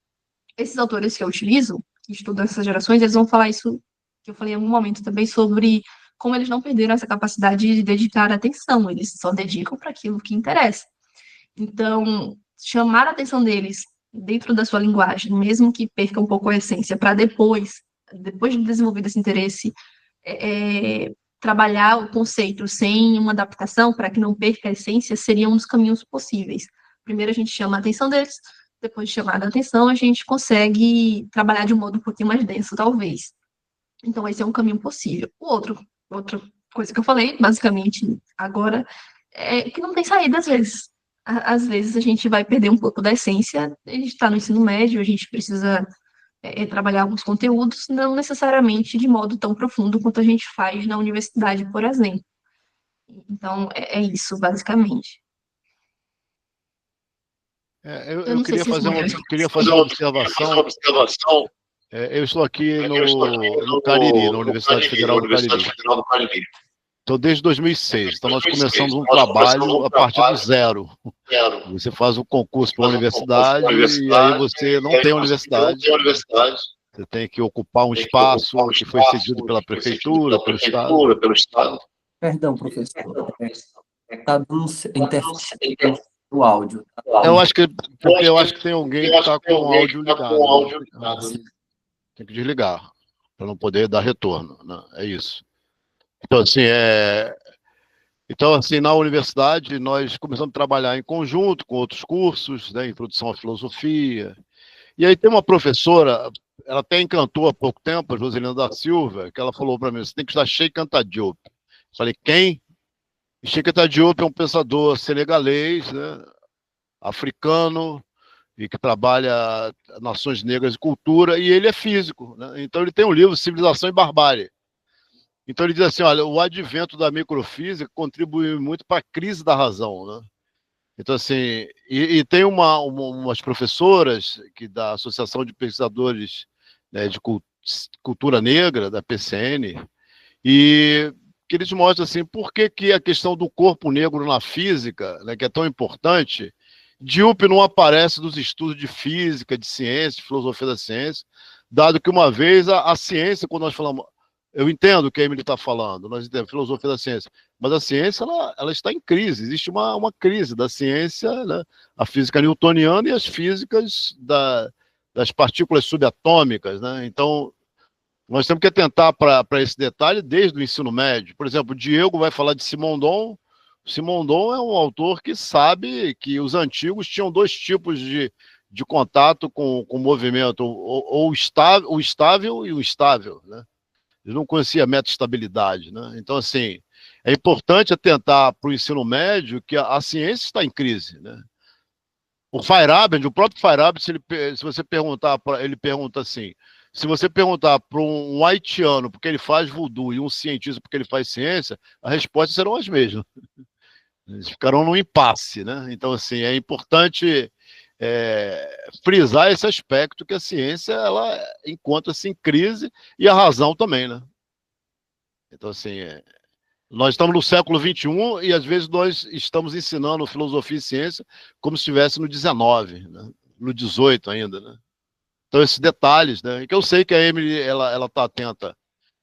Esses autores que eu utilizo, que estudam essas gerações, eles vão falar isso, que eu falei em algum momento também, sobre como eles não perderam essa capacidade de dedicar atenção, eles só dedicam para aquilo que interessa. Então, chamar a atenção deles dentro da sua linguagem, mesmo que perca um pouco a essência, para depois de desenvolver esse interesse, trabalhar o conceito sem uma adaptação para que não perca a essência, seria um dos caminhos possíveis. Primeiro a gente chama a atenção deles, depois de chamar a atenção, a gente consegue trabalhar de um modo um pouquinho mais denso, talvez. Então, esse é um caminho possível. Outra coisa que eu falei, basicamente, agora, é que não tem saída às vezes. Às vezes a gente vai perder um pouco da essência, a gente está no ensino médio, a gente precisa trabalhar alguns conteúdos, não necessariamente de modo tão profundo quanto a gente faz na universidade, por exemplo. Então, é isso, basicamente. Eu queria fazer uma observação. Eu estou aqui no Cariri, na Universidade Federal do Cariri. Então, desde 2006. Então, nós começamos um trabalho a partir do zero. Você faz um concurso para a universidade e aí você não tem universidade. Você tem que ocupar um espaço que foi cedido pela prefeitura, pelo Estado. Perdão, professor. Está dando interferência no áudio. Eu acho que tem alguém que está com o áudio ligado. Tem que desligar, para não poder dar retorno, né? É isso. Então, assim, na universidade, nós começamos a trabalhar em conjunto com outros cursos, né, introdução à filosofia. E aí tem uma professora, ela até encantou há pouco tempo, a Joselina da Silva, que ela falou para mim, você tem que estudar Cheikh Anta Diop. Falei, quem? Cheikh Anta Diop é um pensador senegalês, né, africano, e que trabalha nações negras e cultura, e ele é físico, né? Então ele tem um livro, Civilização e Barbárie. Então ele diz assim, olha, o advento da microfísica contribuiu muito para a crise da razão, né? Então, assim, e tem umas professoras da Associação de Pesquisadores, né, de Cultura Negra, da PCN, e que eles mostram assim, por que a questão do corpo negro na física, né, que é tão importante, Diop não aparece nos estudos de física, de ciência, de filosofia da ciência, dado que uma vez a ciência, quando nós falamos, eu entendo o que a Emily está falando, nós entendemos filosofia da ciência, mas a ciência ela está em crise, existe uma crise da ciência, né? A física newtoniana e as físicas das partículas subatômicas, né? Então, nós temos que atentar para esse detalhe desde o ensino médio. Por exemplo, o Diego vai falar de Simondon. Simondon é um autor que sabe que os antigos tinham dois tipos de contato com o movimento, ou o estável e o instável, né? Eles não conheciam a meta-estabilidade, né? Então, assim, é importante atentar para o ensino médio que a ciência está em crise, né? O Feyerabend, o próprio Feyerabend, se você perguntar, ele pergunta assim, se você perguntar para um haitiano porque ele faz voodoo e um cientista porque ele faz ciência, as respostas serão as mesmas. Eles ficarão num impasse, né? Então, assim, é importante frisar esse aspecto que a ciência ela encontra-se em crise e a razão também, né? Então, assim, nós estamos no século XXI e às vezes nós estamos ensinando filosofia e ciência como se estivesse no XIX, né? No XVIII ainda, né? Então, esses detalhes, né? Que eu sei que a Emily ela está atenta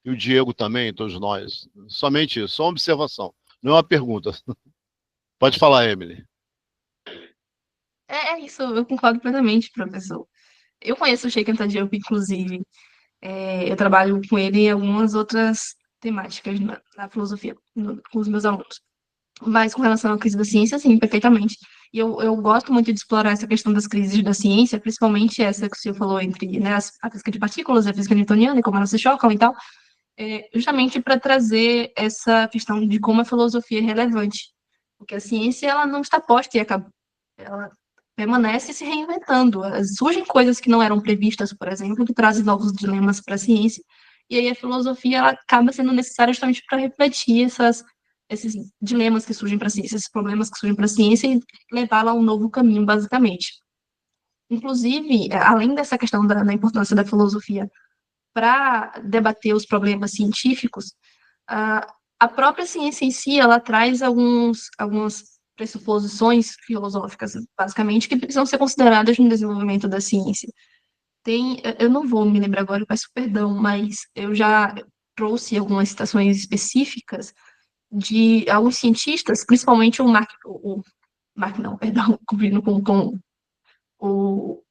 e o Diego também, todos nós. Somente isso, só uma observação, não é uma pergunta. Pode falar, Emily. É isso, eu concordo plenamente, professor. Eu conheço o Cheikh Anta Diop, inclusive. Eu trabalho com ele em algumas outras temáticas na filosofia, com os meus alunos. Mas com relação à crise da ciência, sim, perfeitamente. E eu gosto muito de explorar essa questão das crises da ciência, principalmente essa que o senhor falou entre, né, a física de partículas, a física newtoniana, e como elas se chocam e tal, justamente para trazer essa questão de como a filosofia é relevante. Porque a ciência, ela não está posta e acaba, ela permanece se reinventando. Surgem coisas que não eram previstas, por exemplo, que trazem novos dilemas para a ciência, e aí a filosofia ela acaba sendo necessária justamente para refletir esses dilemas que surgem para a ciência, esses problemas que surgem para a ciência e levá-la a um novo caminho, basicamente. Inclusive, além dessa questão da importância da filosofia para debater os problemas científicos, a própria ciência em si, ela traz algumas pressuposições filosóficas, basicamente, que precisam ser consideradas no desenvolvimento da ciência. Eu não vou me lembrar agora, eu peço perdão, mas eu já trouxe algumas citações específicas de alguns cientistas, principalmente cobrindo com o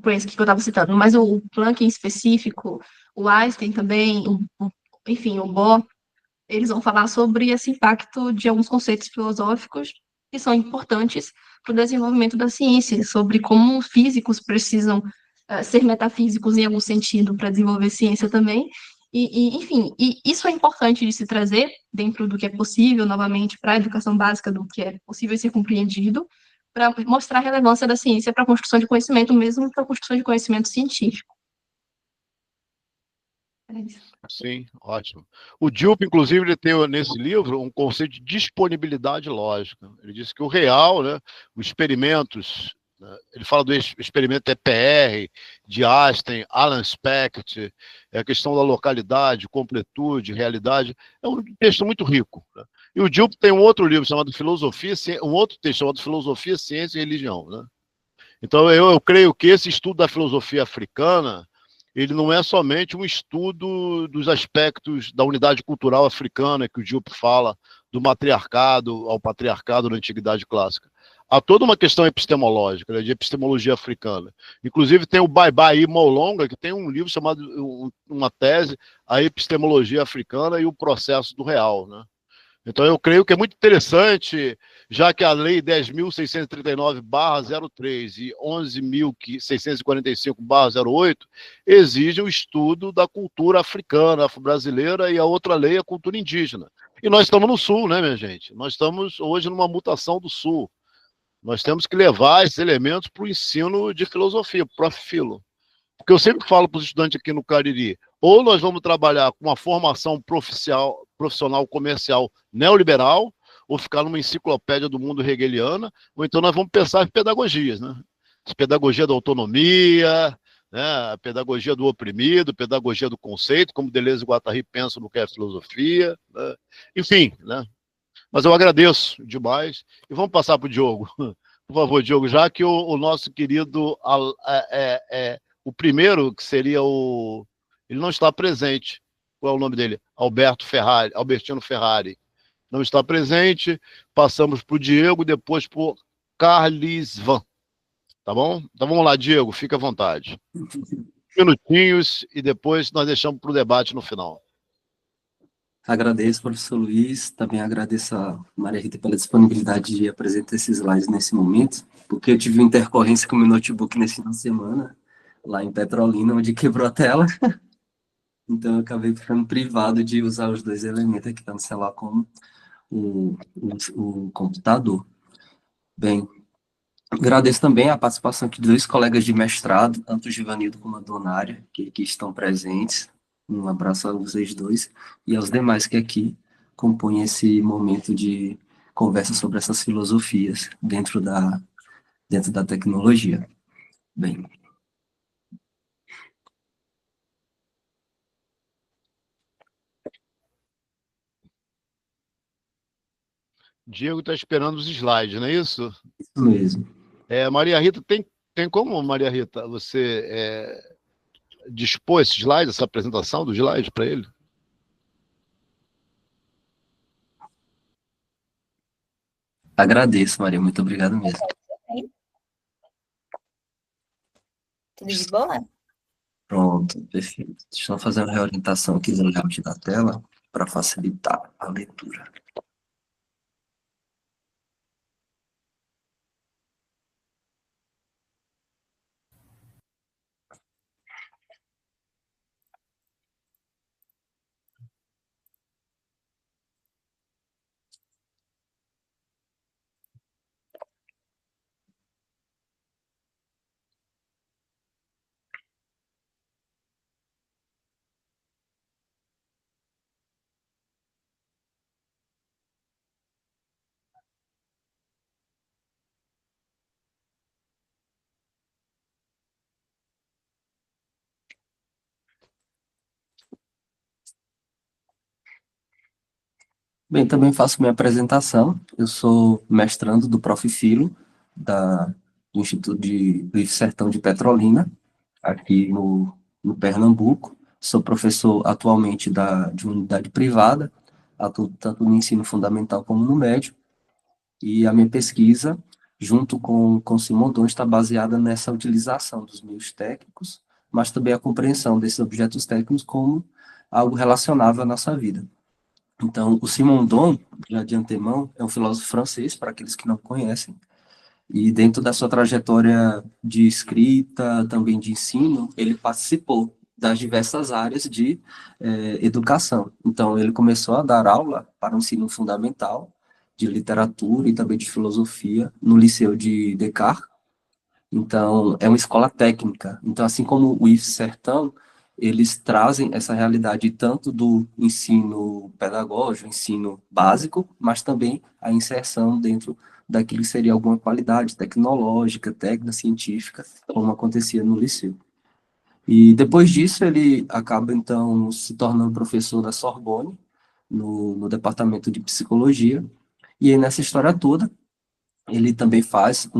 Prensky que eu estava citando, mas o Planck em específico, o Einstein também, enfim, o Bohr, eles vão falar sobre esse impacto de alguns conceitos filosóficos que são importantes para o desenvolvimento da ciência, sobre como físicos precisam ser metafísicos em algum sentido para desenvolver ciência também, enfim, isso é importante de se trazer dentro do que é possível, novamente, para a educação básica do que é possível ser compreendido, para mostrar a relevância da ciência para a construção de conhecimento, mesmo para a construção de conhecimento científico. É isso. Sim, ótimo. O Diop, inclusive, ele tem nesse livro um conceito de disponibilidade lógica. Ele disse que o real, né, os experimentos, né, ele fala do experimento EPR, de Einstein, Alan Specht, a questão da localidade, completude, realidade. É um texto muito rico, né? E o Diop tem um outro livro chamado um outro texto chamado Filosofia, Ciência e Religião, né? Então, eu creio que esse estudo da filosofia africana ele não é somente um estudo dos aspectos da unidade cultural africana, que o Diop fala, do matriarcado ao patriarcado na Antiguidade Clássica. Há toda uma questão epistemológica, né, de epistemologia africana. Inclusive tem o Baibai Molonga, que tem um livro chamado, uma tese, A Epistemologia Africana e o Processo do Real, né? Então eu creio que é muito interessante, já que a Lei 10.639/03 e 11.645/08 exigem o estudo da cultura africana, afro-brasileira, e a outra lei é a cultura indígena. E nós estamos no Sul, né, minha gente? Nós estamos hoje numa mutação do Sul. Nós temos que levar esses elementos para o ensino de filosofia, para o Filo. Porque eu sempre falo para os estudantes aqui no Cariri, ou nós vamos trabalhar com uma formação profissional comercial neoliberal, ou ficar numa enciclopédia do mundo hegeliana, ou então nós vamos pensar em pedagogias, né? Pedagogia da autonomia, né? A pedagogia do oprimido, pedagogia do conceito, como Deleuze e Guattari pensam no que é filosofia, né? Enfim, né? Mas eu agradeço demais. E vamos passar para o Diogo. Por favor, Diogo, já que o nosso querido, o primeiro, que seria o... Ele não está presente. Qual é o nome dele? Albertino Ferrari. Não está presente. Passamos para o Diego, depois para o Carlis Van. Tá bom? Então vamos lá, Diego, fica à vontade. Minutinhos e depois nós deixamos para o debate no final. Agradeço, professor Luiz, também agradeço a Maria Rita pela disponibilidade de apresentar esses slides nesse momento, porque eu tive uma intercorrência com o meu notebook nesse final de semana, lá em Petrolina, onde quebrou a tela, então eu acabei ficando privado de usar os dois elementos aqui, tanto o celular como o computador. Bem, agradeço também a participação aqui de dois colegas de mestrado, tanto o Givanildo como a Donária, que aqui estão presentes. Um abraço a vocês dois e aos demais que aqui compõem esse momento de conversa sobre essas filosofias dentro da tecnologia. Bem. Diego está esperando os slides, não é isso? Isso mesmo. Maria Rita, tem como, Maria Rita, você dispor esse slide, essa apresentação do slide para ele? Agradeço, Maria, muito obrigado mesmo. Tudo de boa? Pronto, perfeito. Deixa eu fazer uma reorientação aqui do layout da tela para facilitar a leitura. Bem, também faço minha apresentação. Eu sou mestrando do Prof. Filo, do Instituto do Sertão de Petrolina, aqui no Pernambuco. Sou professor atualmente de uma unidade privada, atuo tanto no ensino fundamental como no médio, e a minha pesquisa, junto com Simondon, está baseada nessa utilização dos meios técnicos, mas também a compreensão desses objetos técnicos como algo relacionável à nossa vida. Então, o Simondon, já de antemão, é um filósofo francês, para aqueles que não conhecem, e dentro da sua trajetória de escrita, também de ensino, ele participou das diversas áreas de educação. Então, ele começou a dar aula para o ensino fundamental, de literatura e também de filosofia, no Liceu de Descartes. Então, é uma escola técnica. Então, assim como o IF Sertão, eles trazem essa realidade tanto do ensino pedagógico, ensino básico, mas também a inserção dentro daquilo que seria alguma qualidade tecnológica, técnica, científica, como acontecia no liceu. E depois disso, ele acaba, então, se tornando professor da Sorbonne, no departamento de psicologia, e aí, nessa história toda, ele também faz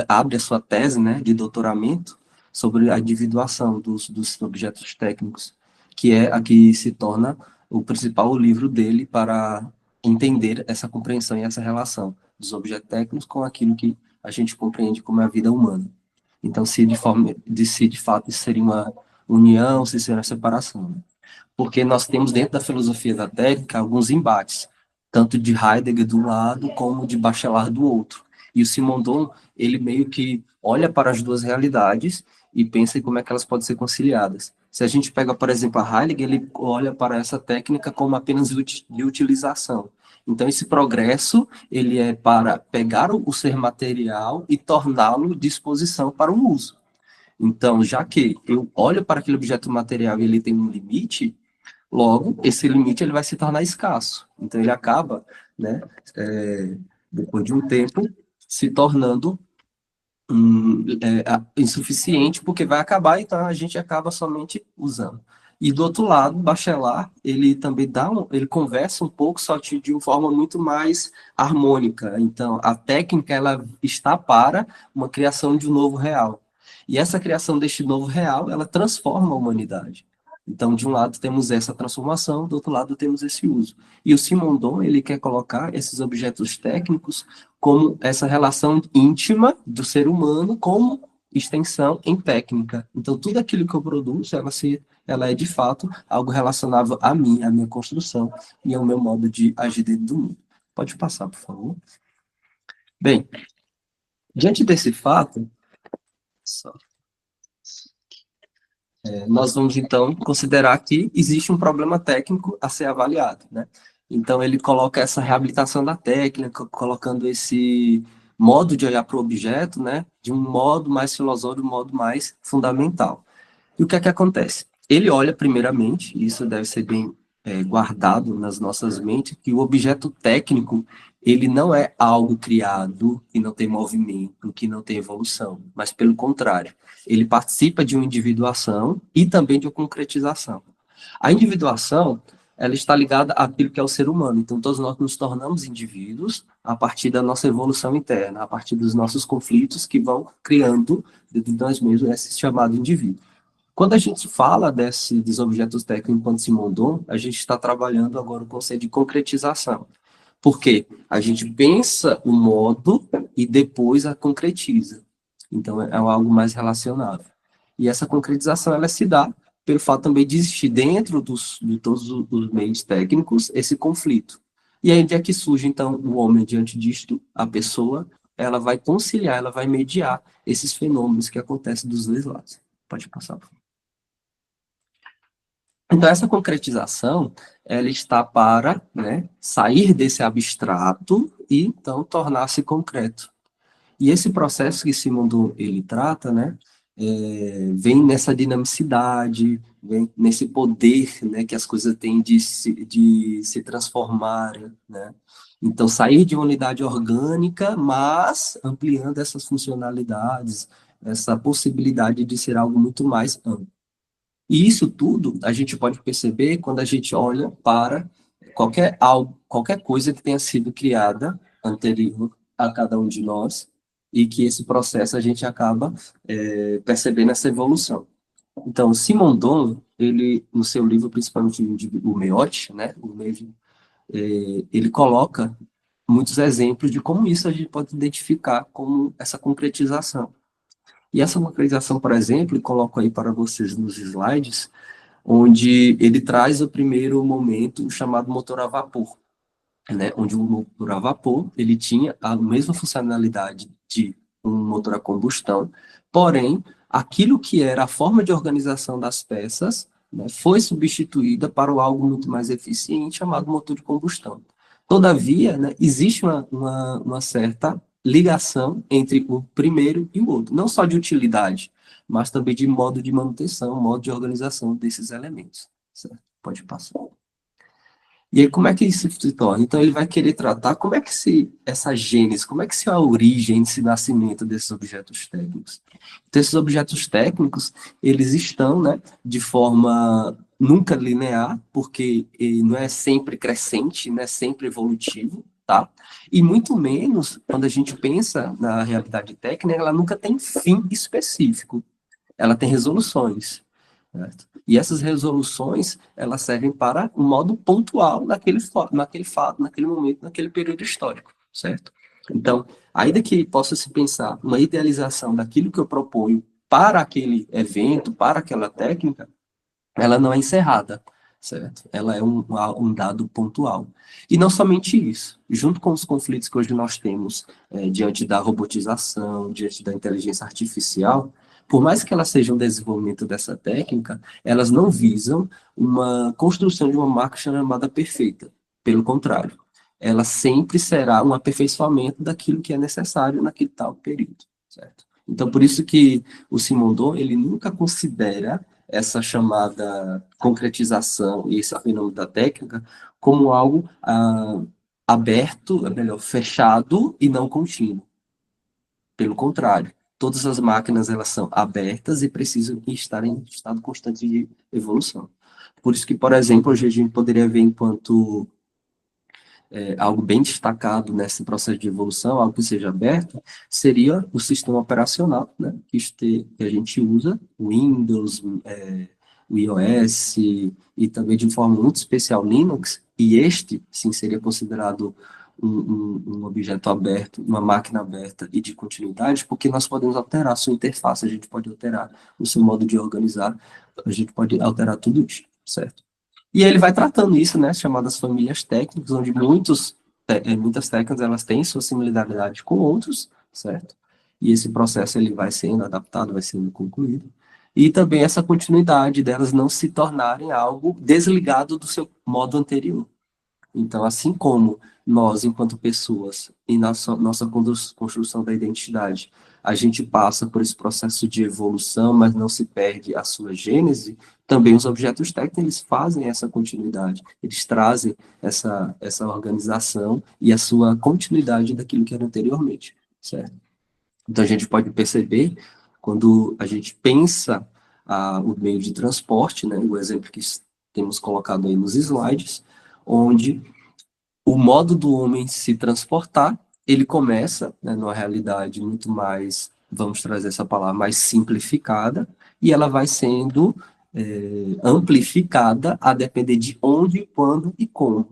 abre a sua tese, né, de doutoramento, sobre a individuação dos objetos técnicos, que é a que se torna o principal livro dele para entender essa compreensão e essa relação dos objetos técnicos com aquilo que a gente compreende como a vida humana. Então, se de fato isso seria uma união, se seria uma separação, né? Porque nós temos dentro da filosofia da técnica alguns embates, tanto de Heidegger de um lado, como de Bachelard do outro. E o Simondon, ele meio que olha para as duas realidades e pensa em como é que elas podem ser conciliadas. Se a gente pega, por exemplo, a Heidegger, ele olha para essa técnica como apenas de utilização. Então, esse progresso, ele é para pegar o ser material e torná-lo disposição para o uso. Então, já que eu olho para aquele objeto material e ele tem um limite, logo, esse limite ele vai se tornar escasso. Então, ele acaba, né, depois de um tempo, se tornando insuficiente, porque vai acabar, então a gente acaba somente usando. E do outro lado, Bachelard, ele também ele conversa um pouco, só que de uma forma muito mais harmônica. Então, a técnica, ela está para uma criação de um novo real. E essa criação deste novo real, ela transforma a humanidade. Então, de um lado temos essa transformação, do outro lado temos esse uso. E o Simondon, ele quer colocar esses objetos técnicos como essa relação íntima do ser humano como extensão em técnica. Então, tudo aquilo que eu produzo, ela é de fato algo relacionável a mim, à minha construção e ao meu modo de agir dentro do mundo. Pode passar, por favor. Bem, diante desse fato, nós vamos, então, considerar que existe um problema técnico a ser avaliado, né? Então, ele coloca essa reabilitação da técnica, colocando esse modo de olhar para o objeto, né, de um modo mais filosófico, um modo mais fundamental. E o que é que acontece? Ele olha, primeiramente, e isso deve ser bem guardado nas nossas mentes, que o objeto técnico, ele não é algo criado que não tem movimento, que não tem evolução, mas, pelo contrário, ele participa de uma individuação e também de uma concretização. A individuação, ela está ligada àquilo que é o ser humano. Então, todos nós nos tornamos indivíduos a partir da nossa evolução interna, a partir dos nossos conflitos que vão criando dentro de nós mesmos esse chamado indivíduo. Quando a gente fala desses objetos técnicos enquanto Simondon, a gente está trabalhando agora o conceito de concretização. Porque a gente pensa o modo e depois a concretiza. Então, é algo mais relacionável. E essa concretização, ela se dá pelo fato também de existir dentro de todos os meios técnicos esse conflito. E aí, onde é que surge, então, o homem diante disto? A pessoa, ela vai conciliar, ela vai mediar esses fenômenos que acontecem dos dois lados. Pode passar, por favor. Então, essa concretização, ela está para, né, sair desse abstrato e, então, tornar-se concreto. E esse processo que Simondon, ele trata, né, vem nessa dinamicidade, vem nesse poder, né, que as coisas têm de se transformarem, né? Então, sair de uma unidade orgânica, mas ampliando essas funcionalidades, essa possibilidade de ser algo muito mais amplo. E isso tudo a gente pode perceber quando a gente olha para qualquer coisa que tenha sido criada anterior a cada um de nós, e que esse processo a gente acaba percebendo essa evolução. Então, Simondon, ele, no seu livro, principalmente o Meiote, né, ele coloca muitos exemplos de como isso a gente pode identificar como essa concretização. E essa concretização, por exemplo, coloco aí para vocês nos slides, onde ele traz o primeiro momento chamado motor a vapor, né, onde o motor a vapor ele tinha a mesma funcionalidade de um motor a combustão, porém, aquilo que era a forma de organização das peças, né, foi substituída para algo muito mais eficiente, chamado motor de combustão. Todavia, né, existe uma certa ligação entre o primeiro e o outro, não só de utilidade, mas também de modo de manutenção, modo de organização desses elementos. Certo? Pode passar. E aí, como é que isso se torna? Então, ele vai querer tratar como é que essa gênese, como é que a origem, esse nascimento desses objetos técnicos. Então, esses objetos técnicos, eles estão, né, de forma nunca linear, porque não é sempre crescente, não é sempre evolutivo, tá? E muito menos, quando a gente pensa na realidade técnica, ela nunca tem fim específico. ela tem resoluções, certo? E essas resoluções, elas servem para um modo pontual naquele fato, naquele momento, naquele período histórico, certo? Então, ainda que possa se pensar uma idealização daquilo que eu proponho para aquele evento, para aquela técnica, ela não é encerrada, certo? Ela é um dado pontual. E não somente isso, junto com os conflitos que hoje nós temos diante da robotização, diante da inteligência artificial, por mais que elas sejam um desenvolvimento dessa técnica, elas não visam uma construção de uma marca chamada perfeita. Pelo contrário, ela sempre será um aperfeiçoamento daquilo que é necessário naquele tal período, certo? Então, por isso que o Simondon, ele nunca considera essa chamada concretização e esse fenômeno da técnica como algo aberto, melhor, fechado e não contínuo. Pelo contrário, todas as máquinas elas são abertas e precisam estar em estado constante de evolução. Por isso que, por exemplo, hoje a gente poderia ver enquanto algo bem destacado nesse processo de evolução, algo que seja aberto, seria o sistema operacional, né, que a gente usa, o Windows, o iOS e também de forma muito especial Linux, e este, sim, seria considerado um objeto aberto, uma máquina aberta e de continuidade, porque nós podemos alterar a sua interface, a gente pode alterar o seu modo de organizar, a gente pode alterar tudo isso, certo? E ele vai tratando isso, né, chamadas famílias técnicas, onde muitas técnicas elas têm sua similaridade com outros, certo? E esse processo ele vai sendo adaptado, vai sendo concluído. E também essa continuidade delas não se tornarem algo desligado do seu modo anterior. Então, assim como nós, enquanto pessoas, em nossa construção da identidade, a gente passa por esse processo de evolução, mas não se perde a sua gênese, também os objetos técnicos eles fazem essa continuidade, eles trazem essa organização e a sua continuidade daquilo que era anteriormente, certo? Então, a gente pode perceber, quando a gente pensa o meio de transporte, né, o exemplo que temos colocado aí nos slides, onde o modo do homem se transportar, ele começa, né, numa realidade muito mais, vamos trazer essa palavra, mais simplificada, e ela vai sendo amplificada a depender de onde, quando e como.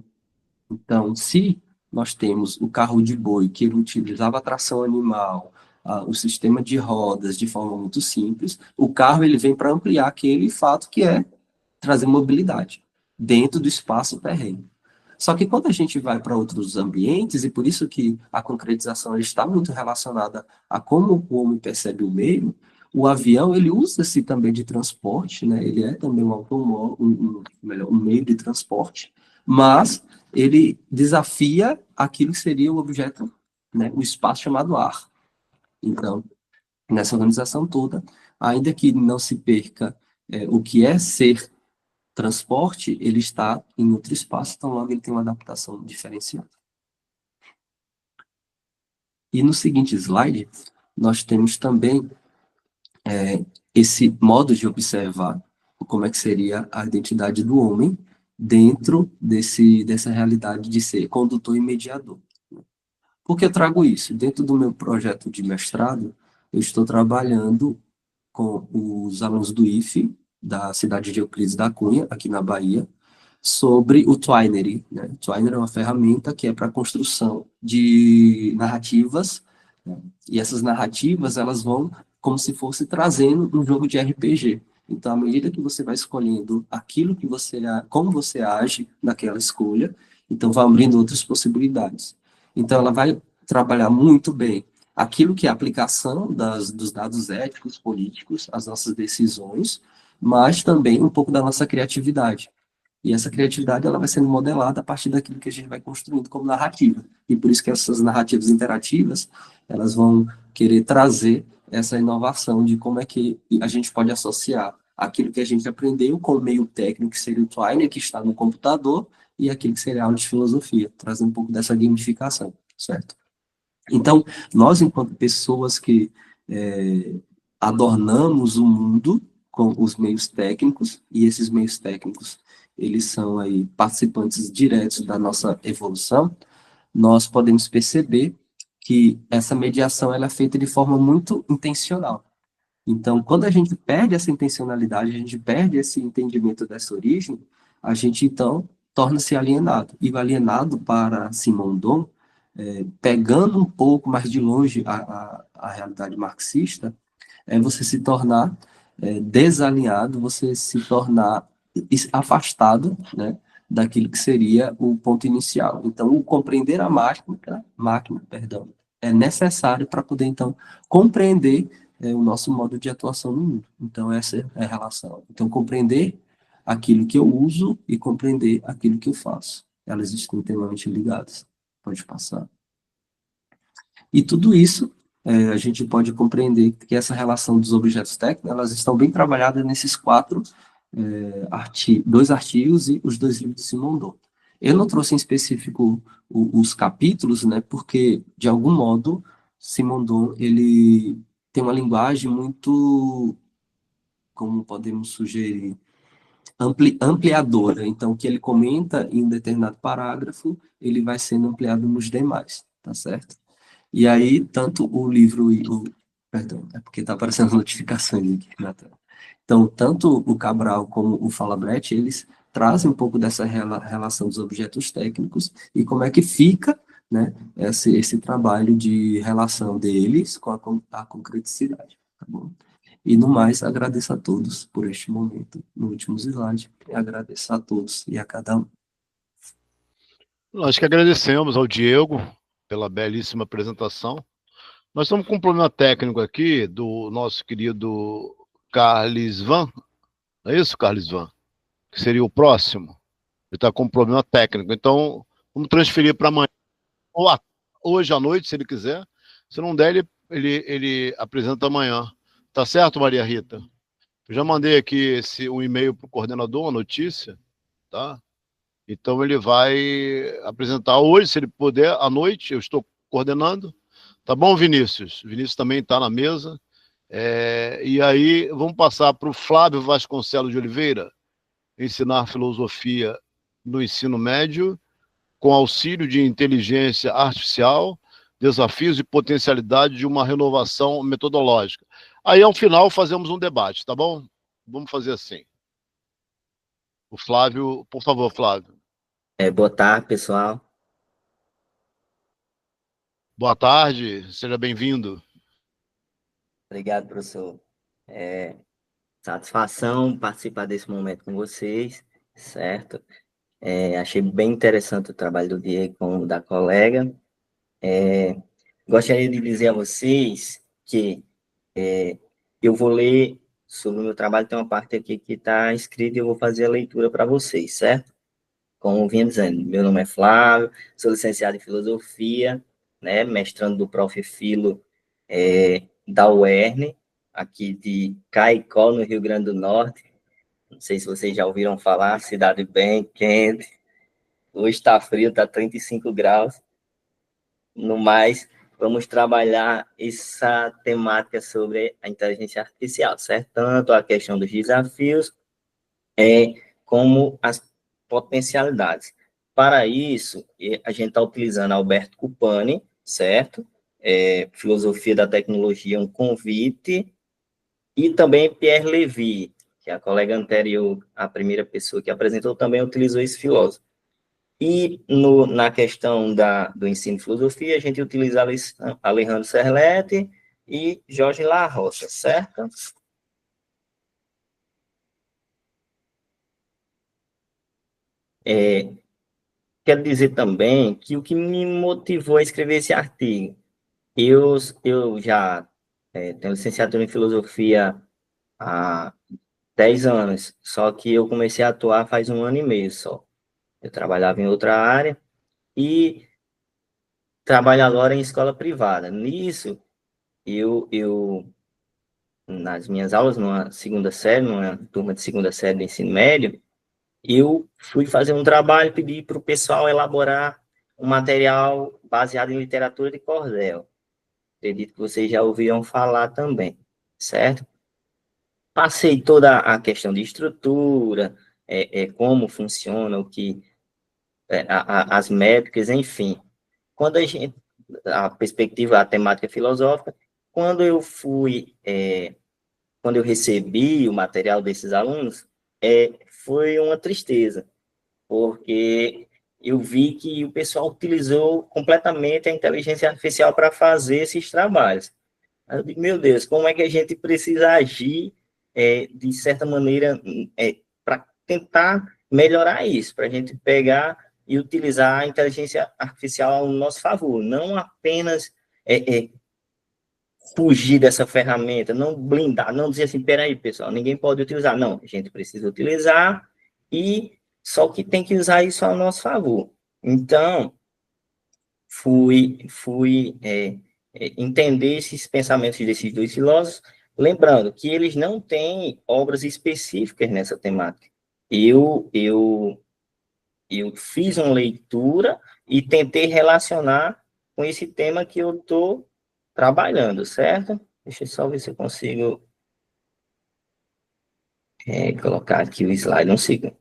Então, se nós temos o carro de boi, que ele utilizava a tração animal, o sistema de rodas de forma muito simples, o carro ele vem para ampliar aquele fato que é trazer mobilidade dentro do espaço terreno. Só que quando a gente vai para outros ambientes, e por isso que a concretização está muito relacionada a como o homem percebe o meio, o avião ele usa-se também de transporte, né? Ele é também um automóvel, um meio de transporte, mas ele desafia aquilo que seria o objeto, né? O espaço chamado ar. Então, nessa organização toda, ainda que não se perca o que é ser transporte, ele está em outro espaço, então logo ele tem uma adaptação diferenciada. E no seguinte slide, nós temos também esse modo de observar como é que seria a identidade do homem dentro dessa realidade de ser condutor e mediador. Por que eu trago isso? Dentro do meu projeto de mestrado, eu estou trabalhando com os alunos do IFE, da cidade de Euclides da Cunha, aqui na Bahia, sobre o Twinery, né? O Twinery é uma ferramenta que é para a construção de narrativas, né? E essas narrativas, elas vão como se fosse trazendo um jogo de RPG. Então, à medida que você vai escolhendo aquilo que como você age naquela escolha, então vai abrindo outras possibilidades. Então, ela vai trabalhar muito bem aquilo que é a aplicação dos dados éticos, políticos, as nossas decisões, mas também um pouco da nossa criatividade. E essa criatividade ela vai sendo modelada a partir daquilo que a gente vai construindo como narrativa. E por isso que essas narrativas interativas, elas vão querer trazer essa inovação de como é que a gente pode associar aquilo que a gente aprendeu com o meio técnico, que seria o Twine, que está no computador, e aquilo que seria a aula de filosofia, trazendo um pouco dessa gamificação, certo? Então, nós, enquanto pessoas que adornamos o mundo com os meios técnicos, e esses meios técnicos, eles são aí participantes diretos da nossa evolução, nós podemos perceber que essa mediação ela é feita de forma muito intencional. Então, quando a gente perde essa intencionalidade, a gente perde esse entendimento dessa origem, a gente, então, torna-se alienado. E o alienado, para Simondon, pegando um pouco mais de longe a realidade marxista, é você se tornar desalinhado, você se tornar afastado, né, daquilo que seria o ponto inicial. Então, o compreender a máquina, perdão, é necessário para poder, então, compreender o nosso modo de atuação no mundo. Então, essa é a relação. Então, compreender aquilo que eu uso e compreender aquilo que eu faço. Elas estão intimamente ligadas. Pode passar. E tudo isso, a gente pode compreender que essa relação dos objetos técnicos, elas estão bem trabalhadas nesses dois artigos e os 2 livros de Simondon. Eu não trouxe em específico os capítulos, né, porque, de algum modo, Simondon, ele tem uma linguagem muito, como podemos sugerir, ampliadora. Então, o que ele comenta em um determinado parágrafo, ele vai sendo ampliado nos demais, tá certo? E aí, tanto o livro e o... Perdão, é porque está aparecendo notificações aqui na tela. Então, tanto o Cabral como o Falabrecht, eles trazem um pouco dessa relação dos objetos técnicos e como é que fica, né, esse trabalho de relação deles com a concreticidade, tá bom? E, no mais, agradeço a todos por este momento, no último slide, e agradeço a todos e a cada um. Nós que agradecemos ao Diego pela belíssima apresentação. Nós estamos com um problema técnico aqui do nosso querido Carlos Van. Não é isso, Carlos Van? Que seria o próximo. Ele está com um problema técnico. Então, vamos transferir para amanhã. Ou hoje à noite, se ele quiser. Se não der, ele apresenta amanhã. Tá certo, Maria Rita? Eu já mandei aqui um e-mail para o coordenador, uma notícia, tá? Então ele vai apresentar hoje, se ele puder, à noite. Eu estou coordenando. Tá bom, Vinícius? Vinícius também está na mesa. E aí vamos passar para o Flávio Vasconcelos de Oliveira, ensinar filosofia no ensino médio, com auxílio de inteligência artificial, desafios e potencialidade de uma renovação metodológica. Aí, ao final, fazemos um debate, tá bom? Vamos fazer assim. O Flávio, por favor, Flávio. Boa tarde, pessoal. Boa tarde, seja bem-vindo. Obrigado, professor. Satisfação participar desse momento com vocês, certo? Achei bem interessante o trabalho do Diego como da colega. Gostaria de dizer a vocês que eu vou ler sobre o meu trabalho, tem uma parte aqui que está escrita e eu vou fazer a leitura para vocês, certo? Como vinha dizendo, meu nome é Flávio, sou licenciado em Filosofia, né, mestrando do Prof. Filo da UERN, aqui de Caicó, no Rio Grande do Norte. Não sei se vocês já ouviram falar, cidade bem quente. Hoje está frio, está 35 graus. No mais, vamos trabalhar essa temática sobre a inteligência artificial, certo? Tanto a questão dos desafios, como as potencialidades. Para isso, a gente está utilizando Alberto Cupani, certo? Filosofia da Tecnologia, um convite, e também Pierre Levy, que a colega anterior, a primeira pessoa que apresentou, também utilizou esse filósofo. E na questão do ensino de filosofia, a gente utiliza Alejandro Serletti e Jorge La Rocha, certo? Quero dizer também que o que me motivou a escrever esse artigo, eu já tenho licenciatura em filosofia há 10 anos, só que eu comecei a atuar faz 1 ano e meio só. Eu trabalhava em outra área e trabalho agora em escola privada. Nisso, eu nas minhas aulas, numa turma de segunda série do ensino médio, eu fui fazer um trabalho, pedi para o pessoal elaborar um material baseado em literatura de cordel. Acredito que vocês já ouviram falar também, certo? Passei toda a questão de estrutura, como funciona, as métricas, enfim. Quando a perspectiva, a temática filosófica, quando eu fui quando eu recebi o material desses alunos, foi uma tristeza, porque eu vi que o pessoal utilizou completamente a inteligência artificial para fazer esses trabalhos. Aí eu digo, meu Deus, como é que a gente precisa agir, de certa maneira, para tentar melhorar isso, para a gente pegar e utilizar a inteligência artificial ao nosso favor, não apenas fugir dessa ferramenta, não blindar, não dizer assim, peraí, pessoal, ninguém pode utilizar. Não, a gente precisa utilizar, e só que tem que usar isso ao nosso favor. Então, fui entender esses pensamentos desses dois filósofos, lembrando que eles não têm obras específicas nessa temática. Eu fiz uma leitura e tentei relacionar com esse tema que eu estou trabalhando, certo? Deixa eu só ver se eu consigo colocar aqui o slide, um segundo.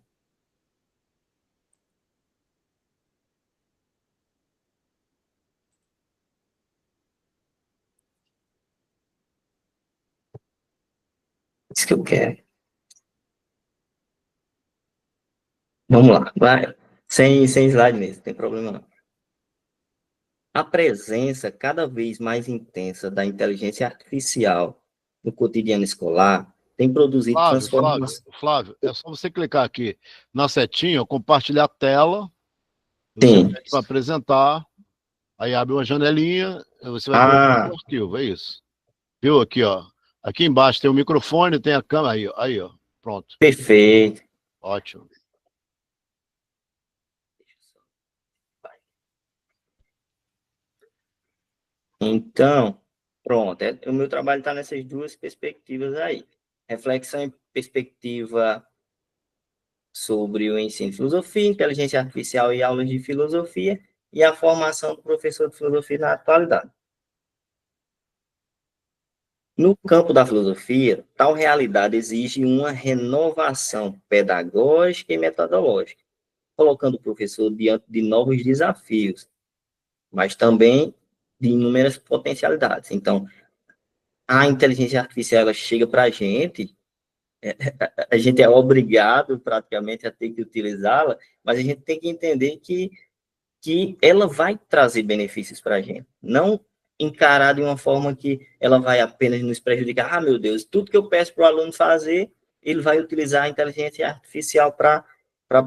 Isso que eu quero. Vamos lá, vai. Sem slide mesmo, não tem problema não. A presença cada vez mais intensa da inteligência artificial no cotidiano escolar tem produzido transformações. Flávio, é só você clicar aqui na setinha, compartilhar a tela, Sim. você vai apresentar, aí abre uma janelinha, você vai ver o arquivo, é isso. Viu aqui, ó? Aqui embaixo tem o microfone, tem a câmera, aí, ó. Pronto. Perfeito. Ótimo. Então, pronto, o meu trabalho está nessas duas perspectivas aí. Reflexão em perspectiva sobre o ensino de filosofia, inteligência artificial e aulas de filosofia, e a formação do professor de filosofia na atualidade. No campo da filosofia, tal realidade exige uma renovação pedagógica e metodológica, colocando o professor diante de novos desafios, mas também de inúmeras potencialidades. Então, a inteligência artificial ela chega para a gente é obrigado praticamente a ter que utilizá-la, mas a gente tem que entender que ela vai trazer benefícios para a gente, não encarar de uma forma que ela vai apenas nos prejudicar. Ah, meu Deus, tudo que eu peço para o aluno fazer, ele vai utilizar a inteligência artificial para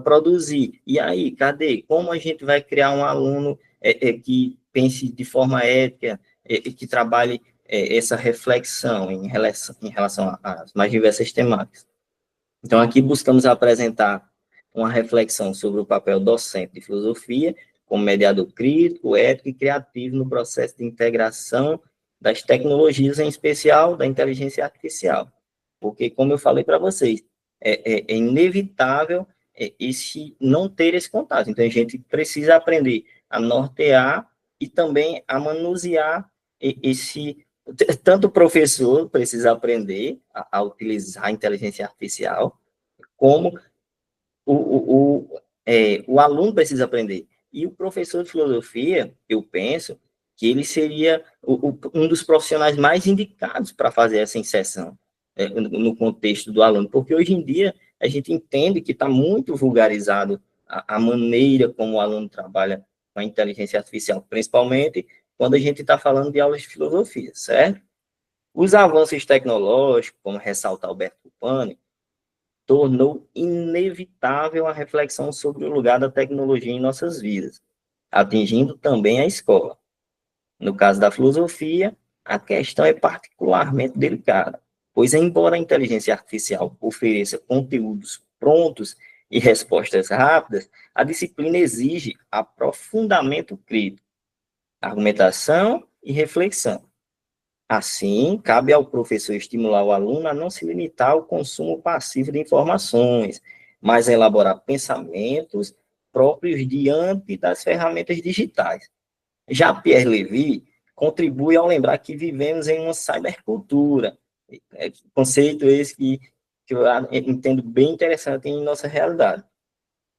produzir. E aí, cadê? Como a gente vai criar um aluno que pense de forma ética, que trabalhe essa reflexão em relação às mais diversas temáticas? Então, aqui buscamos apresentar uma reflexão sobre o papel docente de filosofia como mediador crítico, ético e criativo no processo de integração das tecnologias, em especial da inteligência artificial. Porque, como eu falei para vocês, é inevitável esse não ter esse contato. Então, a gente precisa aprender a nortear e também a manusear tanto o professor precisa aprender a utilizar a inteligência artificial, como o aluno precisa aprender. E o professor de filosofia, eu penso que ele seria um dos profissionais mais indicados para fazer essa inserção no contexto do aluno, porque hoje em dia a gente entende que está muito vulgarizado a maneira como o aluno trabalha com a inteligência artificial, principalmente quando a gente está falando de aulas de filosofia, certo? Os avanços tecnológicos, como ressalta Alberto Cupani, tornou inevitável a reflexão sobre o lugar da tecnologia em nossas vidas, atingindo também a escola. No caso da filosofia, a questão é particularmente delicada, pois, embora a inteligência artificial ofereça conteúdos prontos e respostas rápidas, a disciplina exige aprofundamento crítico, argumentação e reflexão. Assim, cabe ao professor estimular o aluno a não se limitar ao consumo passivo de informações, mas a elaborar pensamentos próprios diante das ferramentas digitais. Já Pierre Levy contribui ao lembrar que vivemos em uma cybercultura, conceito esse que eu entendo bem interessante em nossa realidade,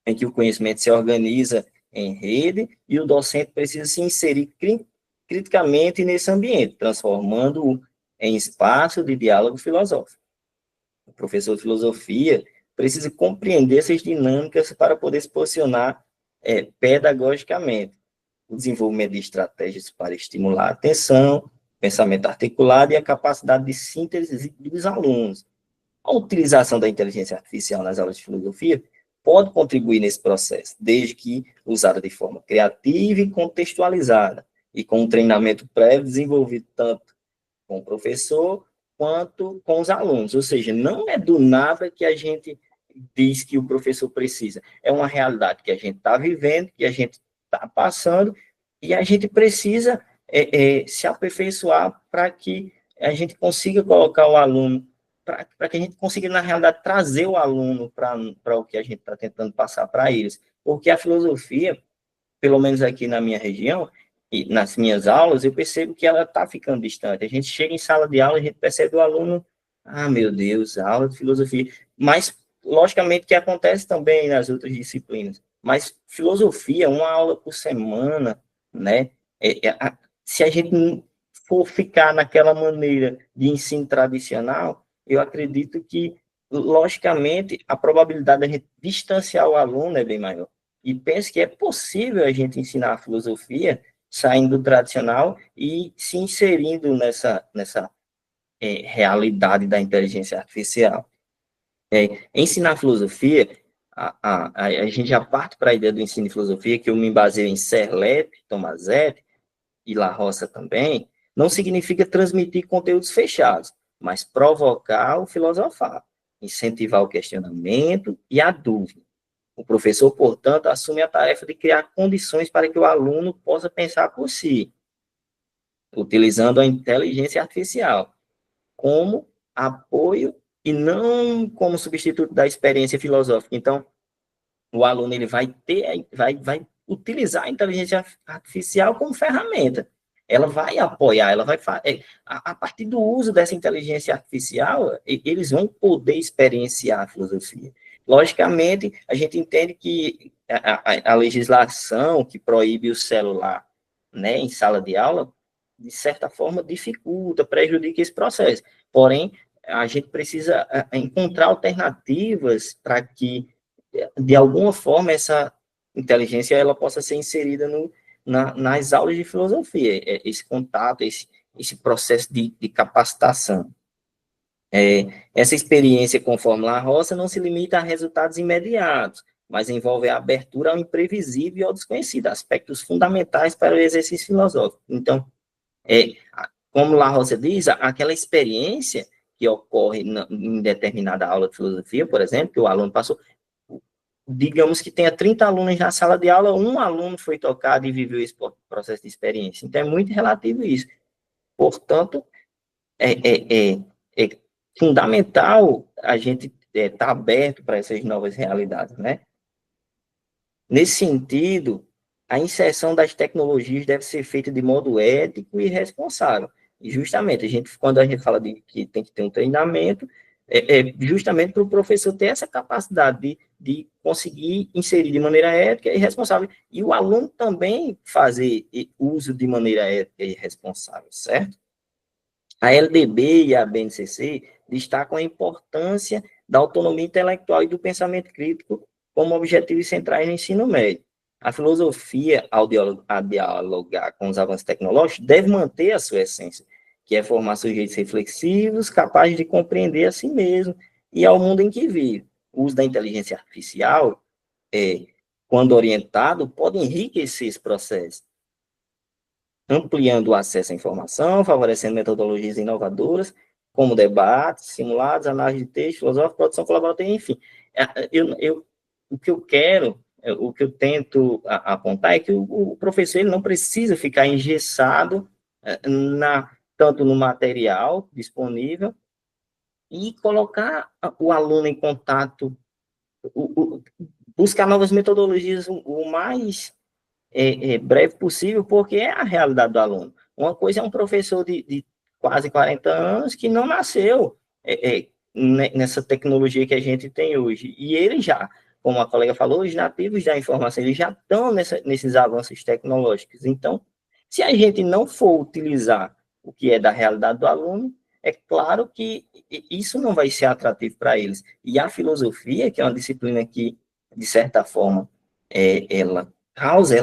em que o conhecimento se organiza em rede e o docente precisa se inserir criticamente nesse ambiente, transformando-o em espaço de diálogo filosófico. O professor de filosofia precisa compreender essas dinâmicas para poder se posicionar pedagogicamente. O desenvolvimento de estratégias para estimular a atenção, pensamento articulado e a capacidade de síntese dos alunos. A utilização da inteligência artificial nas aulas de filosofia pode contribuir nesse processo, desde que usada de forma criativa e contextualizada, e com um treinamento prévio desenvolvido tanto com o professor quanto com os alunos. Ou seja, não é do nada que a gente diz que o professor precisa. É uma realidade que a gente está vivendo, que a gente está passando, e a gente precisa se aperfeiçoar para que a gente consiga colocar o aluno, para que a gente consiga, na realidade, trazer o aluno para o que a gente está tentando passar para eles. Porque a filosofia, pelo menos aqui na minha região, e nas minhas aulas, eu percebo que ela está ficando distante. A gente chega em sala de aula, a gente percebe o aluno, meu Deus, aula de filosofia. Mas, logicamente, que acontece também nas outras disciplinas. Mas filosofia, uma aula por semana, né? Se a gente for ficar naquela maneira de ensino tradicional, eu acredito que, logicamente, a probabilidade de a gente distanciar o aluno é bem maior. E penso que é possível a gente ensinar a filosofia saindo do tradicional e se inserindo nessa realidade da inteligência artificial. Ensinar filosofia, a gente já parte para a ideia do ensino de filosofia, que eu me baseio em Serlep, Tomazetti e La Roça também, não significa transmitir conteúdos fechados, mas provocar o filosofar, incentivar o questionamento e a dúvida. O professor, portanto, assume a tarefa de criar condições para que o aluno possa pensar por si, utilizando a inteligência artificial como apoio e não como substituto da experiência filosófica. Então, o aluno ele vai utilizar a inteligência artificial como ferramenta. Ela vai apoiar, ela vai a partir do uso dessa inteligência artificial, eles vão poder experienciar a filosofia. Logicamente, a gente entende que a legislação que proíbe o celular, né, em sala de aula, de certa forma, dificulta, prejudica esse processo. Porém, a gente precisa encontrar alternativas para que, de alguma forma, essa inteligência ela possa ser inserida nas aulas de filosofia, esse contato, esse processo de capacitação. Essa experiência com Fórmula Roça não se limita a resultados imediatos, mas envolve a abertura ao imprevisível e ao desconhecido, aspectos fundamentais para o exercício filosófico. Então, como La Roça diz, aquela experiência que ocorre em determinada aula de filosofia, por exemplo, que o aluno passou, digamos que tenha 30 alunos na sala de aula, um aluno foi tocado e viveu esse processo de experiência. Então, é muito relativo isso. Portanto, é fundamental a gente estar aberto para essas novas realidades, né? Nesse sentido, a inserção das tecnologias deve ser feita de modo ético e responsável. E justamente, quando a gente fala de que tem que ter um treinamento, justamente para o professor ter essa capacidade de conseguir inserir de maneira ética e responsável. E o aluno também fazer uso de maneira ética e responsável, certo? A LDB e a BNCC destacam a importância da autonomia intelectual e do pensamento crítico como objetivos centrais no ensino médio. A filosofia, ao dialogar com os avanços tecnológicos, deve manter a sua essência, que é formar sujeitos reflexivos, capazes de compreender a si mesmo e ao mundo em que vive. O uso da inteligência artificial, quando orientado, pode enriquecer esse processo, ampliando o acesso à informação, favorecendo metodologias inovadoras, como debates, simulados, análise de texto, filosófico, produção colaborativa, enfim. O que eu quero, o que eu tento apontar é que o professor ele não precisa ficar engessado tanto no material disponível e colocar o aluno em contato, buscar novas metodologias o mais breve possível, porque é a realidade do aluno. Uma coisa é um professor de quase 40 anos que não nasceu nessa tecnologia que a gente tem hoje. E ele já, como a colega falou, os nativos da informação, eles já estão nesses avanços tecnológicos. Então, se a gente não for utilizar o que é da realidade do aluno, é claro que isso não vai ser atrativo para eles. E a filosofia, que é uma disciplina que, de certa forma, ela causa,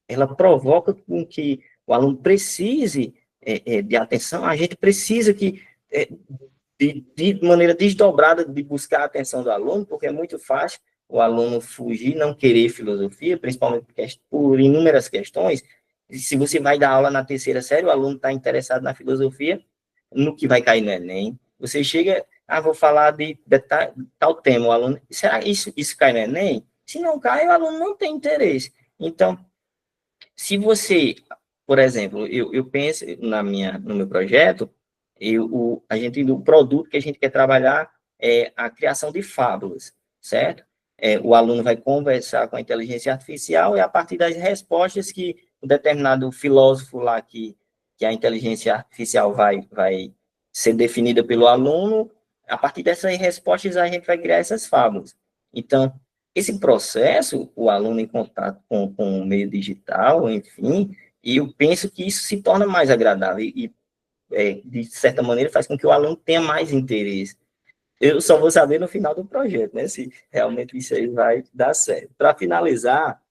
ela provoca com que o aluno precise de atenção, a gente precisa que, de maneira desdobrada, de buscar a atenção do aluno, porque é muito fácil o aluno fugir, não querer filosofia, principalmente por inúmeras questões. E se você vai dar aula na terceira série, o aluno está interessado na filosofia, no que vai cair no Enem. Você chega, vou falar de tal tema, o aluno, será que isso cai no Enem? Se não cai, o aluno não tem interesse. Então, se você, por exemplo, eu penso no meu projeto, o produto que a gente quer trabalhar é a criação de fábulas, certo? O aluno vai conversar com a inteligência artificial e a partir das respostas que um determinado filósofo lá que a inteligência artificial vai ser definida pelo aluno, a partir dessas respostas a gente vai criar essas fábulas. Então, esse processo, o aluno em contato com o meio digital, enfim, e eu penso que isso se torna mais agradável e de certa maneira, faz com que o aluno tenha mais interesse. Eu só vou saber no final do projeto, né, se realmente isso aí vai dar certo. Para finalizar,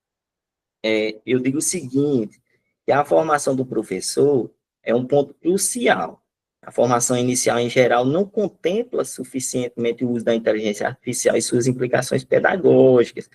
eu digo o seguinte, que a formação do professor é um ponto crucial. A formação inicial, em geral, não contempla suficientemente o uso da inteligência artificial e suas implicações pedagógicas,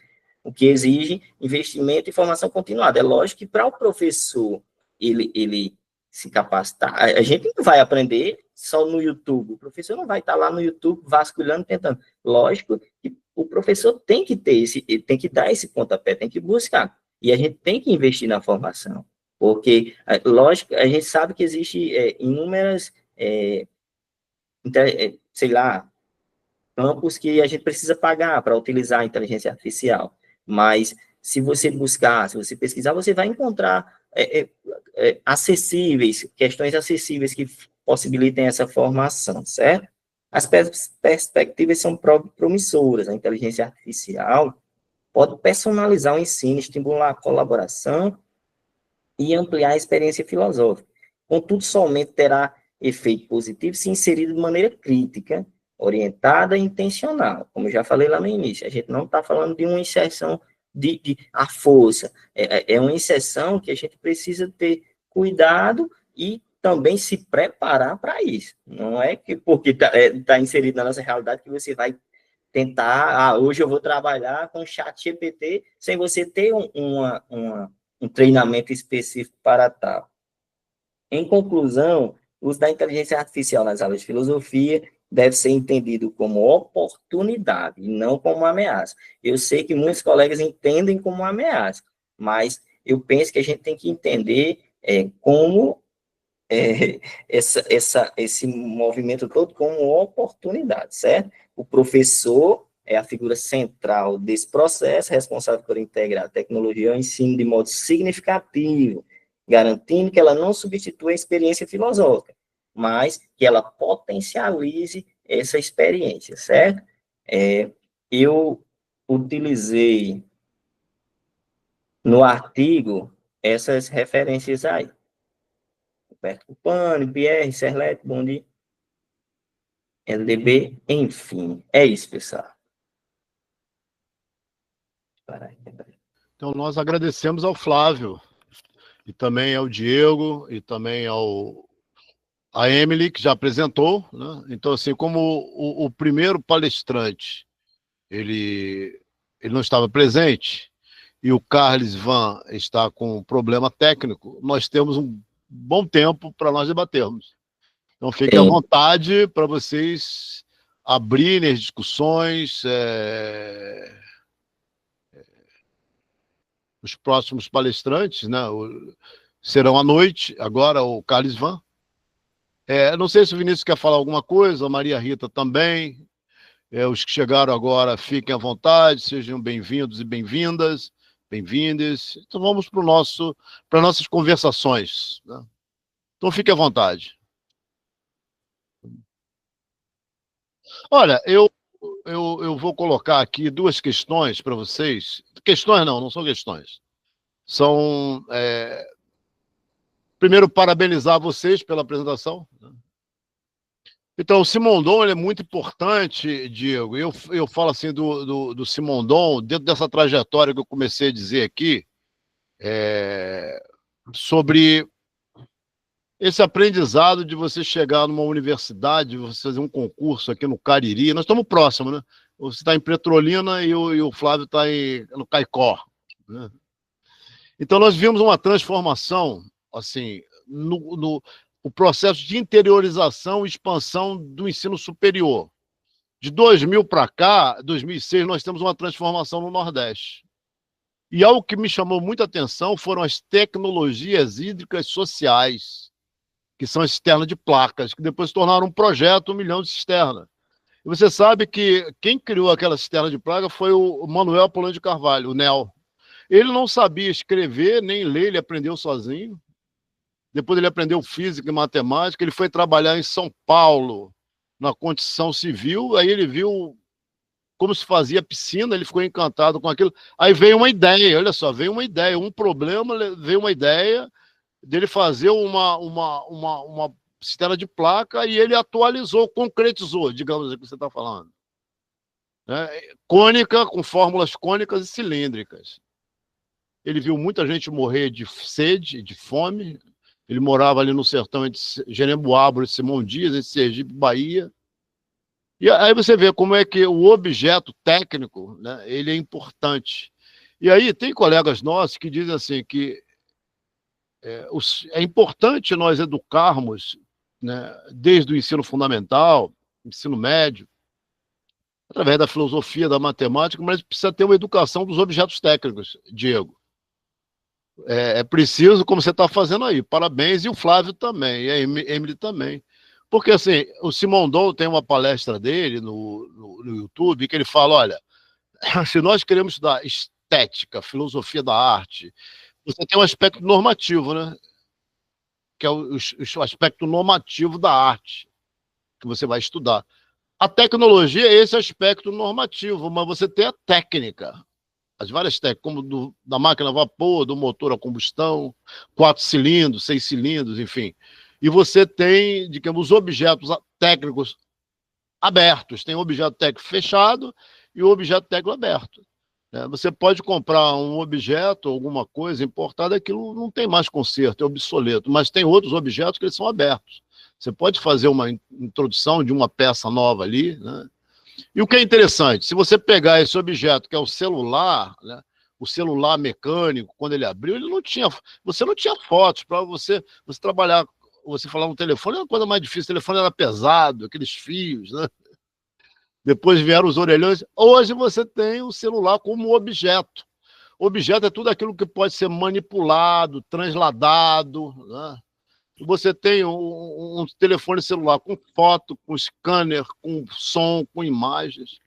o que exige investimento e formação continuada. É lógico que para o professor ele se capacitar, a gente não vai aprender só no YouTube, o professor não vai estar lá no YouTube vasculhando, tentando. Lógico que o professor tem que tem que dar esse pontapé, tem que buscar. E a gente tem que investir na formação, porque, lógico, a gente sabe que existe inúmeras, sei lá, campos que a gente precisa pagar para utilizar a inteligência artificial, mas se você buscar, se você pesquisar, você vai encontrar questões acessíveis que possibilitem essa formação, certo? As perspectivas são promissoras, a inteligência artificial pode personalizar o ensino, estimular a colaboração e ampliar a experiência filosófica. Contudo, somente terá efeito positivo se inserido de maneira crítica, orientada e intencional. Como eu já falei lá no início, a gente não está falando de uma inserção à força. É uma inserção que a gente precisa ter cuidado e também se preparar para isso. Não é que porque está inserido na nossa realidade que você vai tentar, hoje eu vou trabalhar com chat GPT sem você ter um treinamento específico para tal. Em conclusão, o uso da inteligência artificial nas aulas de filosofia deve ser entendido como oportunidade e não como ameaça. Eu sei que muitos colegas entendem como ameaça, mas eu penso que a gente tem que entender como esse movimento todo como oportunidade, certo? O professor é a figura central desse processo, responsável por integrar a tecnologia ao ensino de modo significativo, garantindo que ela não substitua a experiência filosófica, mas que ela potencialize essa experiência, certo? Eu utilizei no artigo essas referências aí. Roberto Cupani, Pierre, Serlete, Bondi, LDB, enfim. É isso, pessoal. Então, nós agradecemos ao Flávio, e também ao Diego, e também a Emily, que já apresentou, né? Então, assim, como o primeiro palestrante, ele não estava presente, e o Carlos Van está com um problema técnico, nós temos um bom tempo para nós debatermos. Então, fiquem à vontade para vocês abrirem as discussões. Os próximos palestrantes, né, serão à noite, agora o Carlos Van. Não sei se o Vinícius quer falar alguma coisa, a Maria Rita também. Os que chegaram agora, fiquem à vontade, sejam bem-vindos e bem-vindas, bem-vindas. Então vamos para nossas conversações, né? Então fique à vontade. Olha, eu vou colocar aqui duas questões para vocês. Questões não são questões. São, primeiro, parabenizar vocês pela apresentação, né? Então, o Simondon ele é muito importante, Diego. Eu falo assim do Simondon, dentro dessa trajetória que eu comecei a dizer aqui, sobre esse aprendizado de você chegar numa universidade, você fazer um concurso aqui no Cariri. Nós estamos próximos, né? Você está em Petrolina e o Flávio está no Caicó, né? Então, nós vimos uma transformação, assim, o processo de interiorização e expansão do ensino superior. De 2000 para cá, 2006, nós temos uma transformação no Nordeste. E algo que me chamou muita atenção foram as tecnologias hídricas sociais, que são as cisternas de placas, que depois se tornaram um projeto, 1 milhão de cisternas. E você sabe que quem criou aquela cisterna de placa foi o Manuel Apolônio de Carvalho, o NEL. Ele não sabia escrever nem ler, ele aprendeu sozinho. Depois ele aprendeu física e matemática, ele foi trabalhar em São Paulo, na construção civil, aí ele viu como se fazia piscina, ele ficou encantado com aquilo. Aí veio uma ideia, olha só, veio uma ideia, um problema, veio uma ideia dele fazer uma cisterna de placa e ele atualizou, concretizou, digamos assim, que você está falando. Cônica, com fórmulas cônicas e cilíndricas. Ele viu muita gente morrer de sede, de fome. Ele morava ali no sertão entre Jeremoabo e Simão Dias, entre Sergipe e Bahia. E aí você vê como é que o objeto técnico, né, ele é importante. E aí tem colegas nossos que dizem assim que é importante nós educarmos, né, desde o ensino fundamental, ensino médio, através da filosofia, da matemática, mas precisa ter uma educação dos objetos técnicos, Diego. É preciso, como você está fazendo aí, parabéns, e o Flávio também, e a Emily também. Porque, assim, o Simondon tem uma palestra dele no YouTube, que ele fala, olha, se nós queremos estudar estética, filosofia da arte, você tem um aspecto normativo, né? Que é o aspecto normativo da arte, que você vai estudar. A tecnologia é esse aspecto normativo, mas você tem a técnica, as várias técnicas, como da máquina a vapor, do motor a combustão, 4 cilindros, 6 cilindros, enfim. E você tem, digamos, os objetos técnicos abertos. Tem o objeto técnico fechado e o objeto técnico aberto. Você pode comprar um objeto, alguma coisa importada, aquilo não tem mais conserto, é obsoleto. Mas tem outros objetos que eles são abertos. Você pode fazer uma introdução de uma peça nova ali, né? E o que é interessante, se você pegar esse objeto, que é o celular, né, o celular mecânico, quando ele abriu, você não tinha fotos para você trabalhar, você falar no telefone, era uma coisa mais difícil, o telefone era pesado, aqueles fios, né? Depois vieram os orelhões. Hoje você tem o celular como objeto. Objeto é tudo aquilo que pode ser manipulado, transladado, né? Você tem um telefone celular com foto, com scanner, com som, com imagens.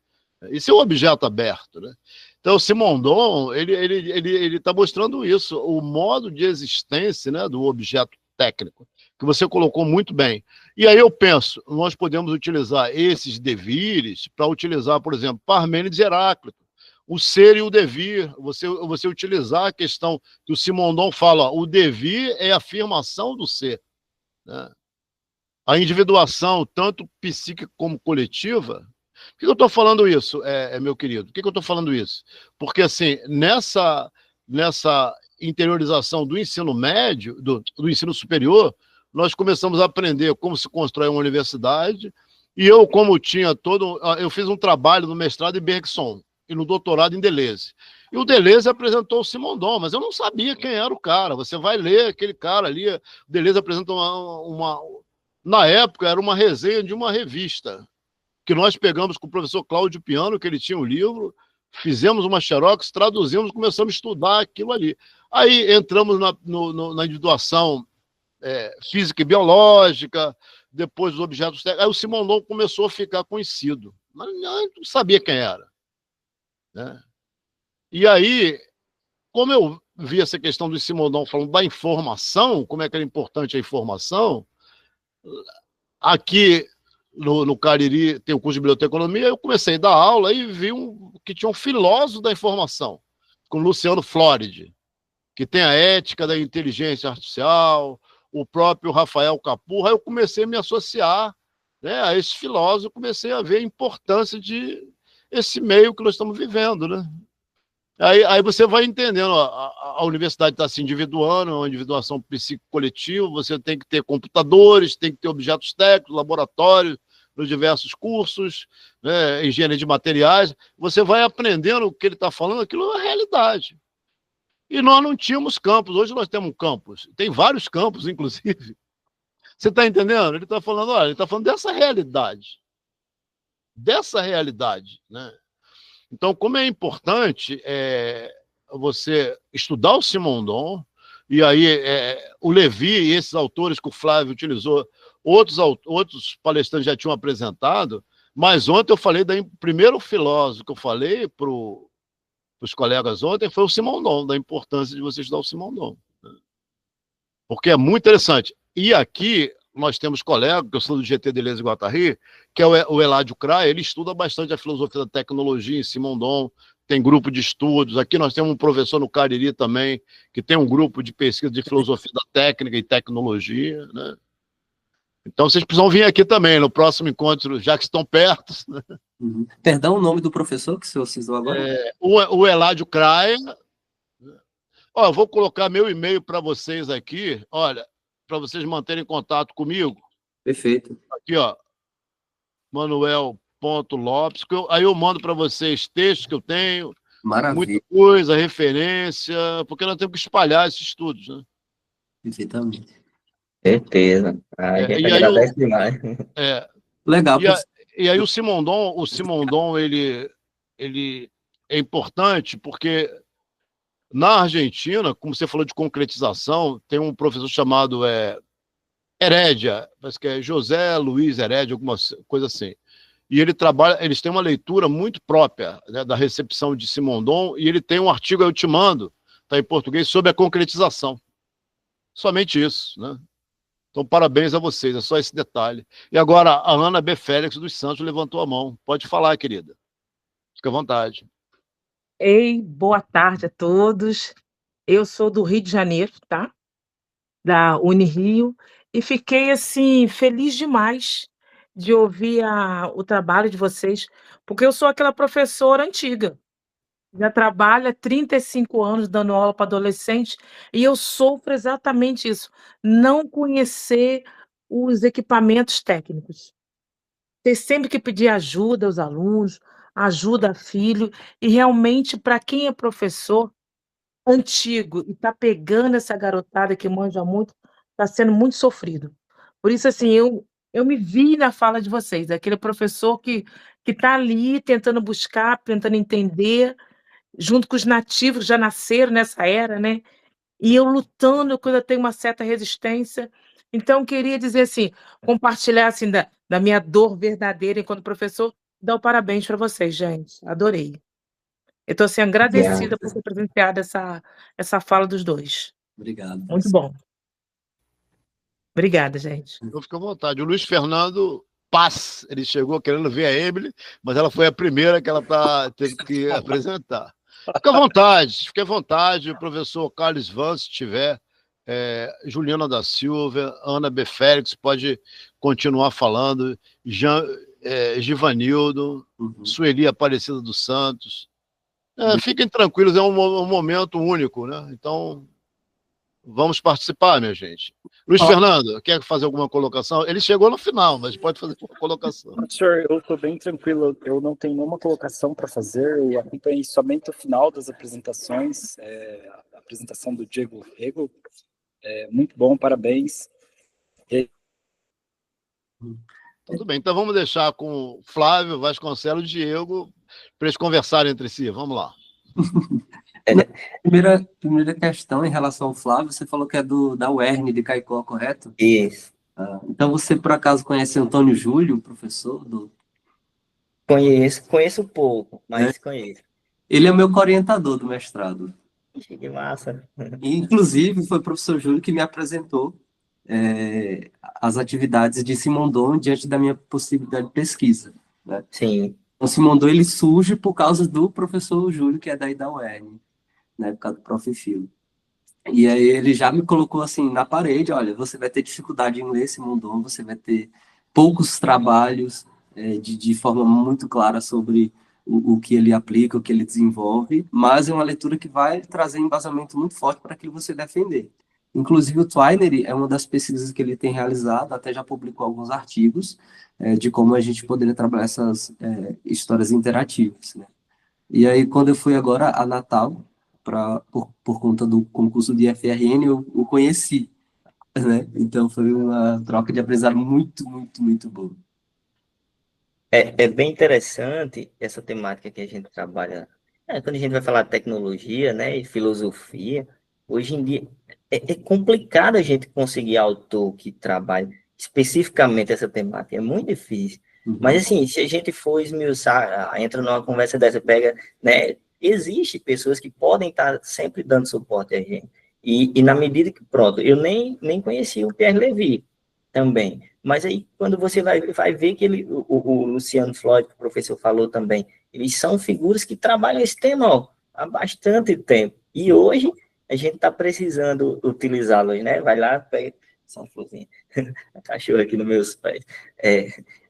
Isso é um objeto aberto, né? Então, o Simondon, ele está mostrando isso, o modo de existência, né, do objeto técnico, que você colocou muito bem. E aí eu penso, nós podemos utilizar esses devires para utilizar, por exemplo, Parmênides e Heráclito, o ser e o devir, você utilizar a questão que o Simondon fala, ó, o devir é a afirmação do ser, né? A individuação, tanto psíquica como coletiva. Por que eu estou falando isso, meu querido? Por que eu estou falando isso? Porque, assim, nessa interiorização do ensino médio, do ensino superior, nós começamos a aprender como se constrói uma universidade, e eu, como tinha eu fiz um trabalho no mestrado em Bergson, e no doutorado em Deleuze. E o Deleuze apresentou o Simondon, mas eu não sabia quem era o cara. Você vai ler aquele cara ali, o Deleuze apresentou na época, era uma resenha de uma revista, que nós pegamos com o professor Cláudio Piano, que ele tinha um livro, fizemos uma xerox, traduzimos, começamos a estudar aquilo ali. Aí entramos na individuação física e biológica, depois os objetos técnicos. Aí o Simondon começou a ficar conhecido, mas não sabia quem era, né? E aí, como eu vi essa questão do Simondon falando da informação, como é que era importante a informação, aqui no Cariri tem o curso de biblioteconomia, eu comecei a dar aula e vi que tinha um filósofo da informação, com Luciano Flórida, que tem a ética da inteligência artificial, o próprio Rafael Capurra. Aí eu comecei a me associar né, a esses filósofos, eu comecei a ver a importância de esse meio que nós estamos vivendo, né? Aí você vai entendendo, a universidade está se individuando, é uma individuação psicocoletiva, você tem que ter computadores, tem que ter objetos técnicos, laboratórios, nos diversos cursos, né, engenharia de materiais, você vai aprendendo o que ele está falando, aquilo é a realidade. E nós não tínhamos campus, hoje nós temos um campus, tem vários campos, inclusive. Você está entendendo? Ele está falando, olha, ele está falando dessa realidade, né? Então, como é importante você estudar o Simondon, e aí o Levi e esses autores que o Flávio utilizou, outros palestrantes já tinham apresentado, mas ontem eu falei, primeiro filósofo que eu falei para os colegas ontem foi o Simondon, da importância de você estudar o Simondon, né? Porque é muito interessante. E aqui nós temos colegas, que eu sou do GT Deleuze e Guattari, que é o Eladio Craia, ele estuda bastante a filosofia da tecnologia em Simondon, tem grupo de estudos. Aqui nós temos um professor no Cariri também, que tem um grupo de pesquisa de filosofia da técnica e tecnologia, né? Então vocês precisam vir aqui também, no próximo encontro, já que estão perto, né? Uhum. Perdão, o nome do professor que o senhor citou agora? O Eladio Craia. Ó, eu vou colocar meu e-mail para vocês aqui, olha, para vocês manterem contato comigo. Perfeito. Aqui, ó, Manuel.Lopes, aí eu mando para vocês textos que eu tenho, Maravilha. muita coisa, referência, porque nós temos que espalhar esses estudos, né? Perfeitamente. Certeza. A gente E aí agradece demais. Legal. E aí o Simondon, ele é importante porque na Argentina, como você falou de concretização, tem um professor chamado Herédia, parece que é José Luiz Herédia, alguma coisa assim. E eles têm uma leitura muito própria, né, da recepção de Simondon, e ele tem um artigo, eu te mando, está em português, sobre a concretização. Somente isso, né? Então, parabéns a vocês, é só esse detalhe. E agora, a Ana B. Félix dos Santos levantou a mão. Pode falar, querida. Fica à vontade. Ei, boa tarde a todos. Eu sou do Rio de Janeiro, tá? Da Unirio, e fiquei assim feliz demais de ouvir o trabalho de vocês, porque eu sou aquela professora antiga. Já trabalho há 35 anos dando aula para adolescente e eu sofro exatamente isso, não conhecer os equipamentos técnicos. Ter sempre que pedir ajuda aos alunos, ajuda a filho, e realmente para quem é professor antigo e está pegando essa garotada que manja muito, está sendo muito sofrido. Por isso, assim, eu me vi na fala de vocês, aquele professor que está ali tentando buscar, tentando entender, junto com os nativos que já nasceram nessa era, né? E eu lutando quando eu tenho uma certa resistência. Então, queria dizer assim, compartilhar assim, da minha dor verdadeira enquanto professor, dar o parabéns para vocês, gente. Adorei. Eu estou assim, agradecida por ter presenciado essa fala dos dois. Obrigado. Muito bom. Obrigada, gente. Eu fico à vontade. O Luiz Fernando Paz, ele chegou querendo ver a Emily, mas ela foi a primeira que ela teve que apresentar. Fique à vontade, o professor Carlos Vance, se tiver, Juliana da Silva, Ana B. Félix, pode continuar falando, Givanildo, Sueli Aparecida dos Santos. Fiquem tranquilos, é um momento único, né? Então, vamos participar, minha gente. Luiz Fernando, quer fazer alguma colocação? Ele chegou no final, mas pode fazer uma colocação. Professor, eu estou bem tranquilo, eu não tenho nenhuma colocação para fazer, eu acompanhei somente o final das apresentações, a apresentação do Diego Rego, muito bom, parabéns. Tudo bem, então vamos deixar com o Flávio, Vasconcelos e Diego para eles conversarem entre si. Vamos lá. Primeira questão em relação ao Flávio, você falou que é da UERN de Caicó, correto? Isso. Então você, por acaso, conhece Antônio Júlio, professor? Conheço pouco, mas conheço. Ele é meu orientador do mestrado. Que massa. E, inclusive, foi o professor Júlio que me apresentou as atividades de Simondon diante da minha possibilidade de pesquisa, né? Sim. O Simondon, ele surge por causa do professor Júlio, que é daí da UERN, na época do Prof. Phil. E aí ele já me colocou assim na parede, olha, você vai ter dificuldade em ler Simondon, você vai ter poucos trabalhos de forma muito clara sobre o que ele aplica, o que ele desenvolve, mas é uma leitura que vai trazer embasamento muito forte para aquilo que você defender. Inclusive, o Twiner é uma das pesquisas que ele tem realizado, até já publicou alguns artigos de como a gente poderia trabalhar essas histórias interativas, né? E aí, quando eu fui agora a Natal, por conta do concurso de FRN, eu o conheci, né? Então, foi uma troca de aprendizado muito, muito, muito boa. É bem interessante essa temática que a gente trabalha. Quando a gente vai falar de tecnologia, né, e filosofia, hoje em dia é complicado a gente conseguir autor que trabalhe especificamente essa temática, é muito difícil. Mas, assim, se a gente for esmiuçar, entra numa conversa dessa, pega, né, existe pessoas que podem estar sempre dando suporte a gente. E na medida que, pronto, eu nem conhecia o Pierre Levy também. Mas aí, quando você vai ver que o Luciano Floyd, que o professor falou também, eles são figuras que trabalham esse tema há bastante tempo. E hoje, a gente está precisando utilizá-los, né? Vai lá, pega... São florzinha. A cachorra aqui nos meus pés.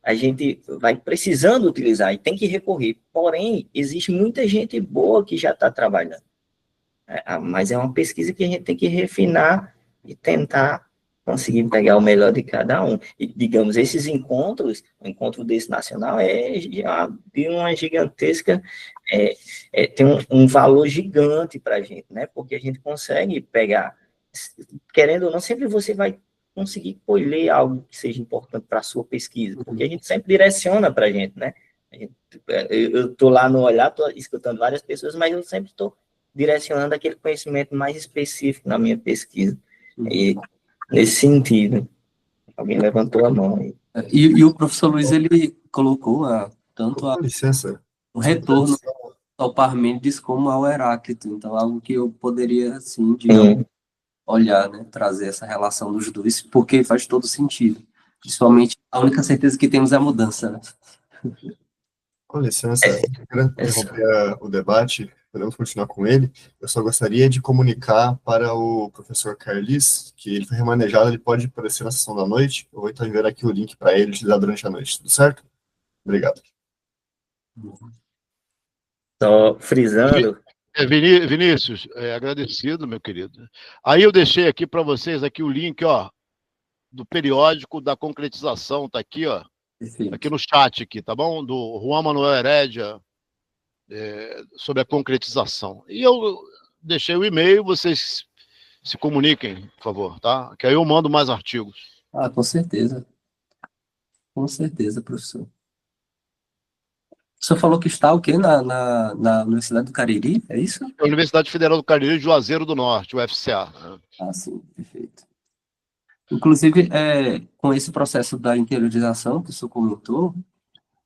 A gente vai precisando utilizar e tem que recorrer. Porém, existe muita gente boa que já está trabalhando. Mas é uma pesquisa que a gente tem que refinar e tentar conseguir pegar o melhor de cada um. E, digamos, esses encontros, o encontro desse nacional de uma gigantesca, tem um valor gigante para a gente, né? Porque a gente consegue pegar, querendo ou não, sempre você vai conseguir colher algo que seja importante para a sua pesquisa, porque a gente sempre direciona para a gente, né? Eu estou lá no olhar, estou escutando várias pessoas, mas eu sempre estou direcionando aquele conhecimento mais específico na minha pesquisa. E nesse sentido, alguém levantou a mão aí. E o professor Luiz, ele colocou tanto o retorno ao Parmênides como ao Heráclito, então algo que eu poderia, assim, digamos, olhar, né, trazer essa relação dos dois, porque faz todo sentido. Principalmente, a única certeza que temos é a mudança, né? Com licença, eu queria interromper o debate, podemos continuar com ele. Eu só gostaria de comunicar para o professor Carlis que ele foi remanejado, ele pode aparecer na sessão da noite. Eu vou então enviar aqui o link para ele utilizar durante a noite, tudo certo? Obrigado. Só frisando. Vinícius, agradecido, meu querido. Aí eu deixei aqui para vocês aqui o link, do periódico da concretização, tá aqui, aqui no chat aqui, tá bom? Do Juan Manuel Heredia, sobre a concretização. E eu deixei o e-mail, vocês se comuniquem, por favor, tá? Que aí eu mando mais artigos. Com certeza. Com certeza, professor. O senhor falou que está o quê? Na Universidade do Cariri, é isso? A Universidade Federal do Cariri, Juazeiro do Norte, UFCA. Sim, perfeito. Inclusive, com esse processo da interiorização que o senhor comentou,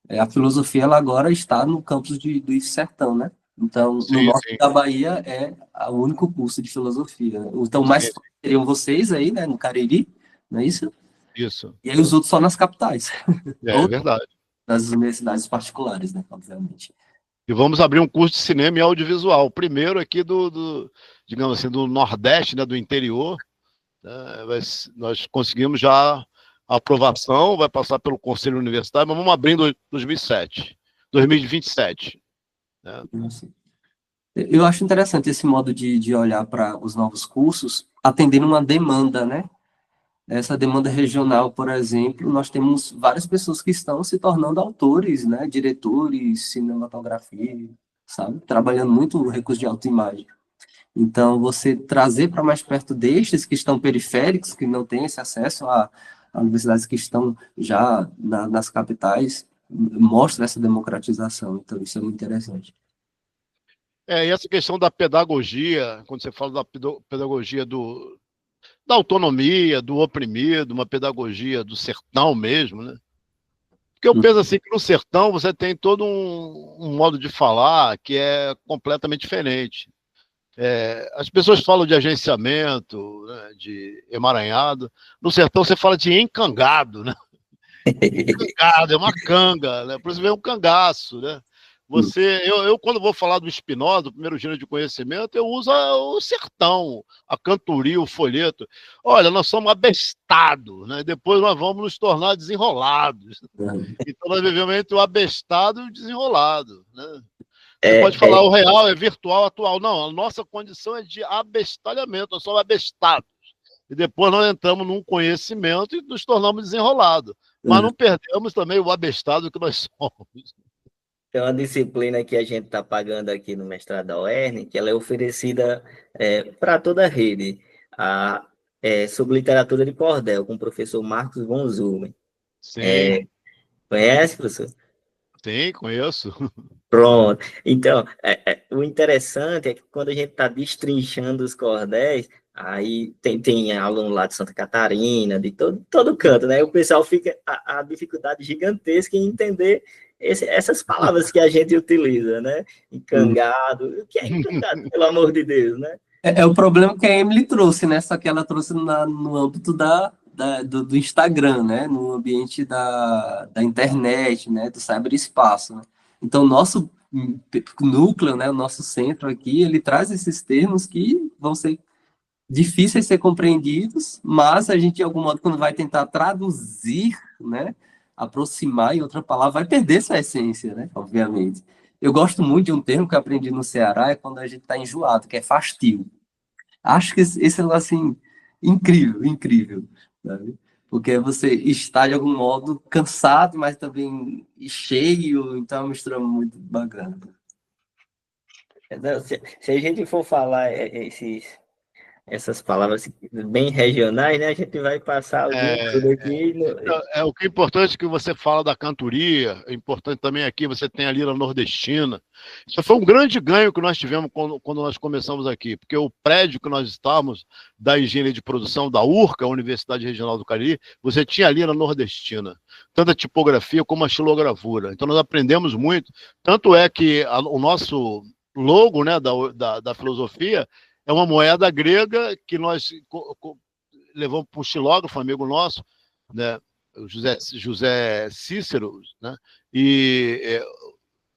a filosofia ela agora está no campus do IF Sertão, né? Então, no norte da Bahia é o único curso de filosofia. Então, mais seriam vocês aí, né, no Cariri, não é isso? Isso. E aí os outros só nas capitais. É verdade. Nas universidades particulares, né, obviamente. E vamos abrir um curso de cinema e audiovisual. O primeiro aqui digamos assim, do Nordeste, né, do interior. Nós conseguimos já a aprovação, vai passar pelo Conselho Universitário, mas vamos abrir em 2027. Né? Eu acho interessante esse modo de olhar para os novos cursos, atendendo uma demanda, né? Essa demanda regional, por exemplo, nós temos várias pessoas que estão se tornando autores, né? Diretores, cinematografia, sabe? Trabalhando muito no recurso de autoimagem. Então, você trazer para mais perto destes que estão periféricos, que não têm esse acesso a universidades que estão já nas capitais, mostra essa democratização. Então, isso é muito interessante. E essa questão da pedagogia, quando você fala da pedagogia da autonomia, do oprimido, uma pedagogia do sertão mesmo, né? Porque eu penso assim que no sertão você tem todo um modo de falar que é completamente diferente. As pessoas falam de agenciamento, né, de emaranhado. No sertão você fala de encangado, né? Encangado, é uma canga, né? Por isso vem um cangaço, né? Eu quando vou falar do Spinoza, do primeiro gênero de conhecimento, eu uso o sertão, a cantoria, o folheto. Olha, nós somos abestados, né? Depois nós vamos nos tornar desenrolados. Então nós vivemos entre o abestado e o desenrolado, né? Você pode falar o real é virtual, atual. Não, a nossa condição é de abestalhamento, nós somos abestados. E depois nós entramos num conhecimento e nos tornamos desenrolados. Mas não perdemos também o abestado que nós somos. Tem uma disciplina que a gente está pagando aqui no mestrado da UERN, que ela é oferecida para toda a rede, sobre literatura de cordel, com o professor Marcos von Zumen. Sim. Conhece, professor? Sim, conheço. Pronto. Então, o interessante é que quando a gente está destrinchando os cordéis, aí tem aluno lá de Santa Catarina, de todo canto, né? O pessoal fica a dificuldade gigantesca em entender essas palavras que a gente utiliza, né? Encangado. O que é encangado, pelo amor de Deus, né? É o problema que a Emily trouxe, né? Só que ela trouxe no âmbito do Instagram, né? No ambiente da internet, né? Do cyberespaço, né? Então, o nosso núcleo, né? O nosso centro aqui, ele traz esses termos que vão ser difíceis de ser compreendidos, mas a gente, de algum modo, quando vai tentar traduzir, né? Aproximar em outra palavra, vai perder sua essência, né? Obviamente. Eu gosto muito de um termo que eu aprendi no Ceará, é quando a gente está enjoado, que é fastio. Acho que esse é, assim, incrível, sabe? Porque você está, de algum modo, cansado, mas também cheio, então é uma mistura muito bacana. Se a gente for falar essas palavras bem regionais, né? A gente vai passar o dia todo aqui. O que é importante que você fala da cantoria, é importante também aqui, você tem a lira nordestina. Isso foi um grande ganho que nós tivemos quando nós começamos aqui, porque o prédio que nós estávamos, da engenharia de produção da URCA, a Universidade Regional do Cariri, você tinha a lira nordestina, tanto a tipografia como a xilogravura. Então nós aprendemos muito, tanto é que o nosso logo, né, da filosofia é uma moeda grega que nós levamos para um xilógrafo, amigo nosso, né, o José Cícero, né, e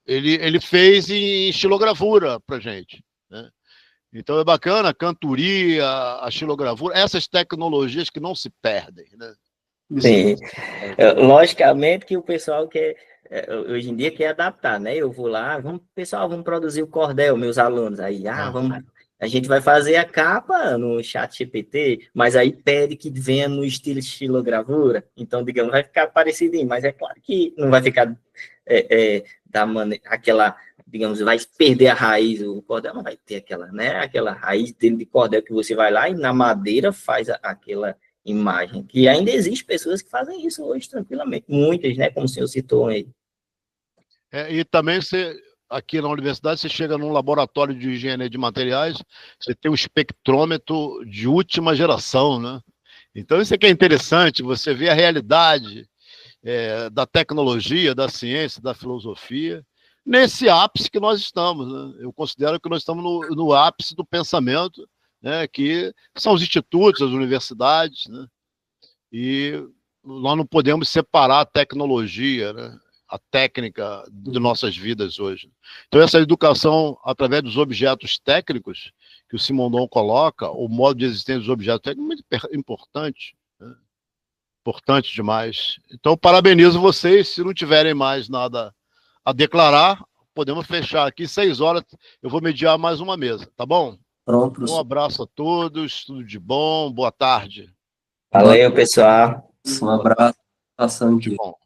ele fez em xilogravura para a gente, né? Então é bacana a cantoria, a xilogravura, essas tecnologias que não se perdem, né? Sim, logicamente que o pessoal quer, hoje em dia, quer adaptar, né? Eu vou lá, pessoal, vamos produzir o cordel, meus alunos, aí, a gente vai fazer a capa no chat GPT, mas aí pede que venha no estilo estilogravura, então, digamos, vai ficar parecidinho, mas é claro que não vai ficar da maneira, aquela, digamos, vai perder a raiz, o cordel não vai ter aquela raiz dele de cordel que você vai lá e na madeira faz aquela imagem, que ainda existe pessoas que fazem isso hoje tranquilamente, muitas, né, como o senhor citou aí. E também aqui na universidade, você chega num laboratório de engenharia de materiais, você tem um espectrômetro de última geração, né? Então, isso aqui é interessante, você vê a realidade da tecnologia, da ciência, da filosofia, nesse ápice que nós estamos, né? Eu considero que nós estamos no ápice do pensamento, né? Que são os institutos, as universidades, né? E nós não podemos separar a tecnologia, né? A técnica de nossas vidas hoje. Então, essa educação, através dos objetos técnicos, que o Simondon coloca, o modo de existência dos objetos técnicos, é muito importante, né? Importante demais. Então, parabenizo vocês. Se não tiverem mais nada a declarar, podemos fechar aqui. 6 horas, eu vou mediar mais uma mesa, tá bom? Pronto. Um abraço a todos, tudo de bom, boa tarde. Valeu, pessoal. Um abraço. De bom.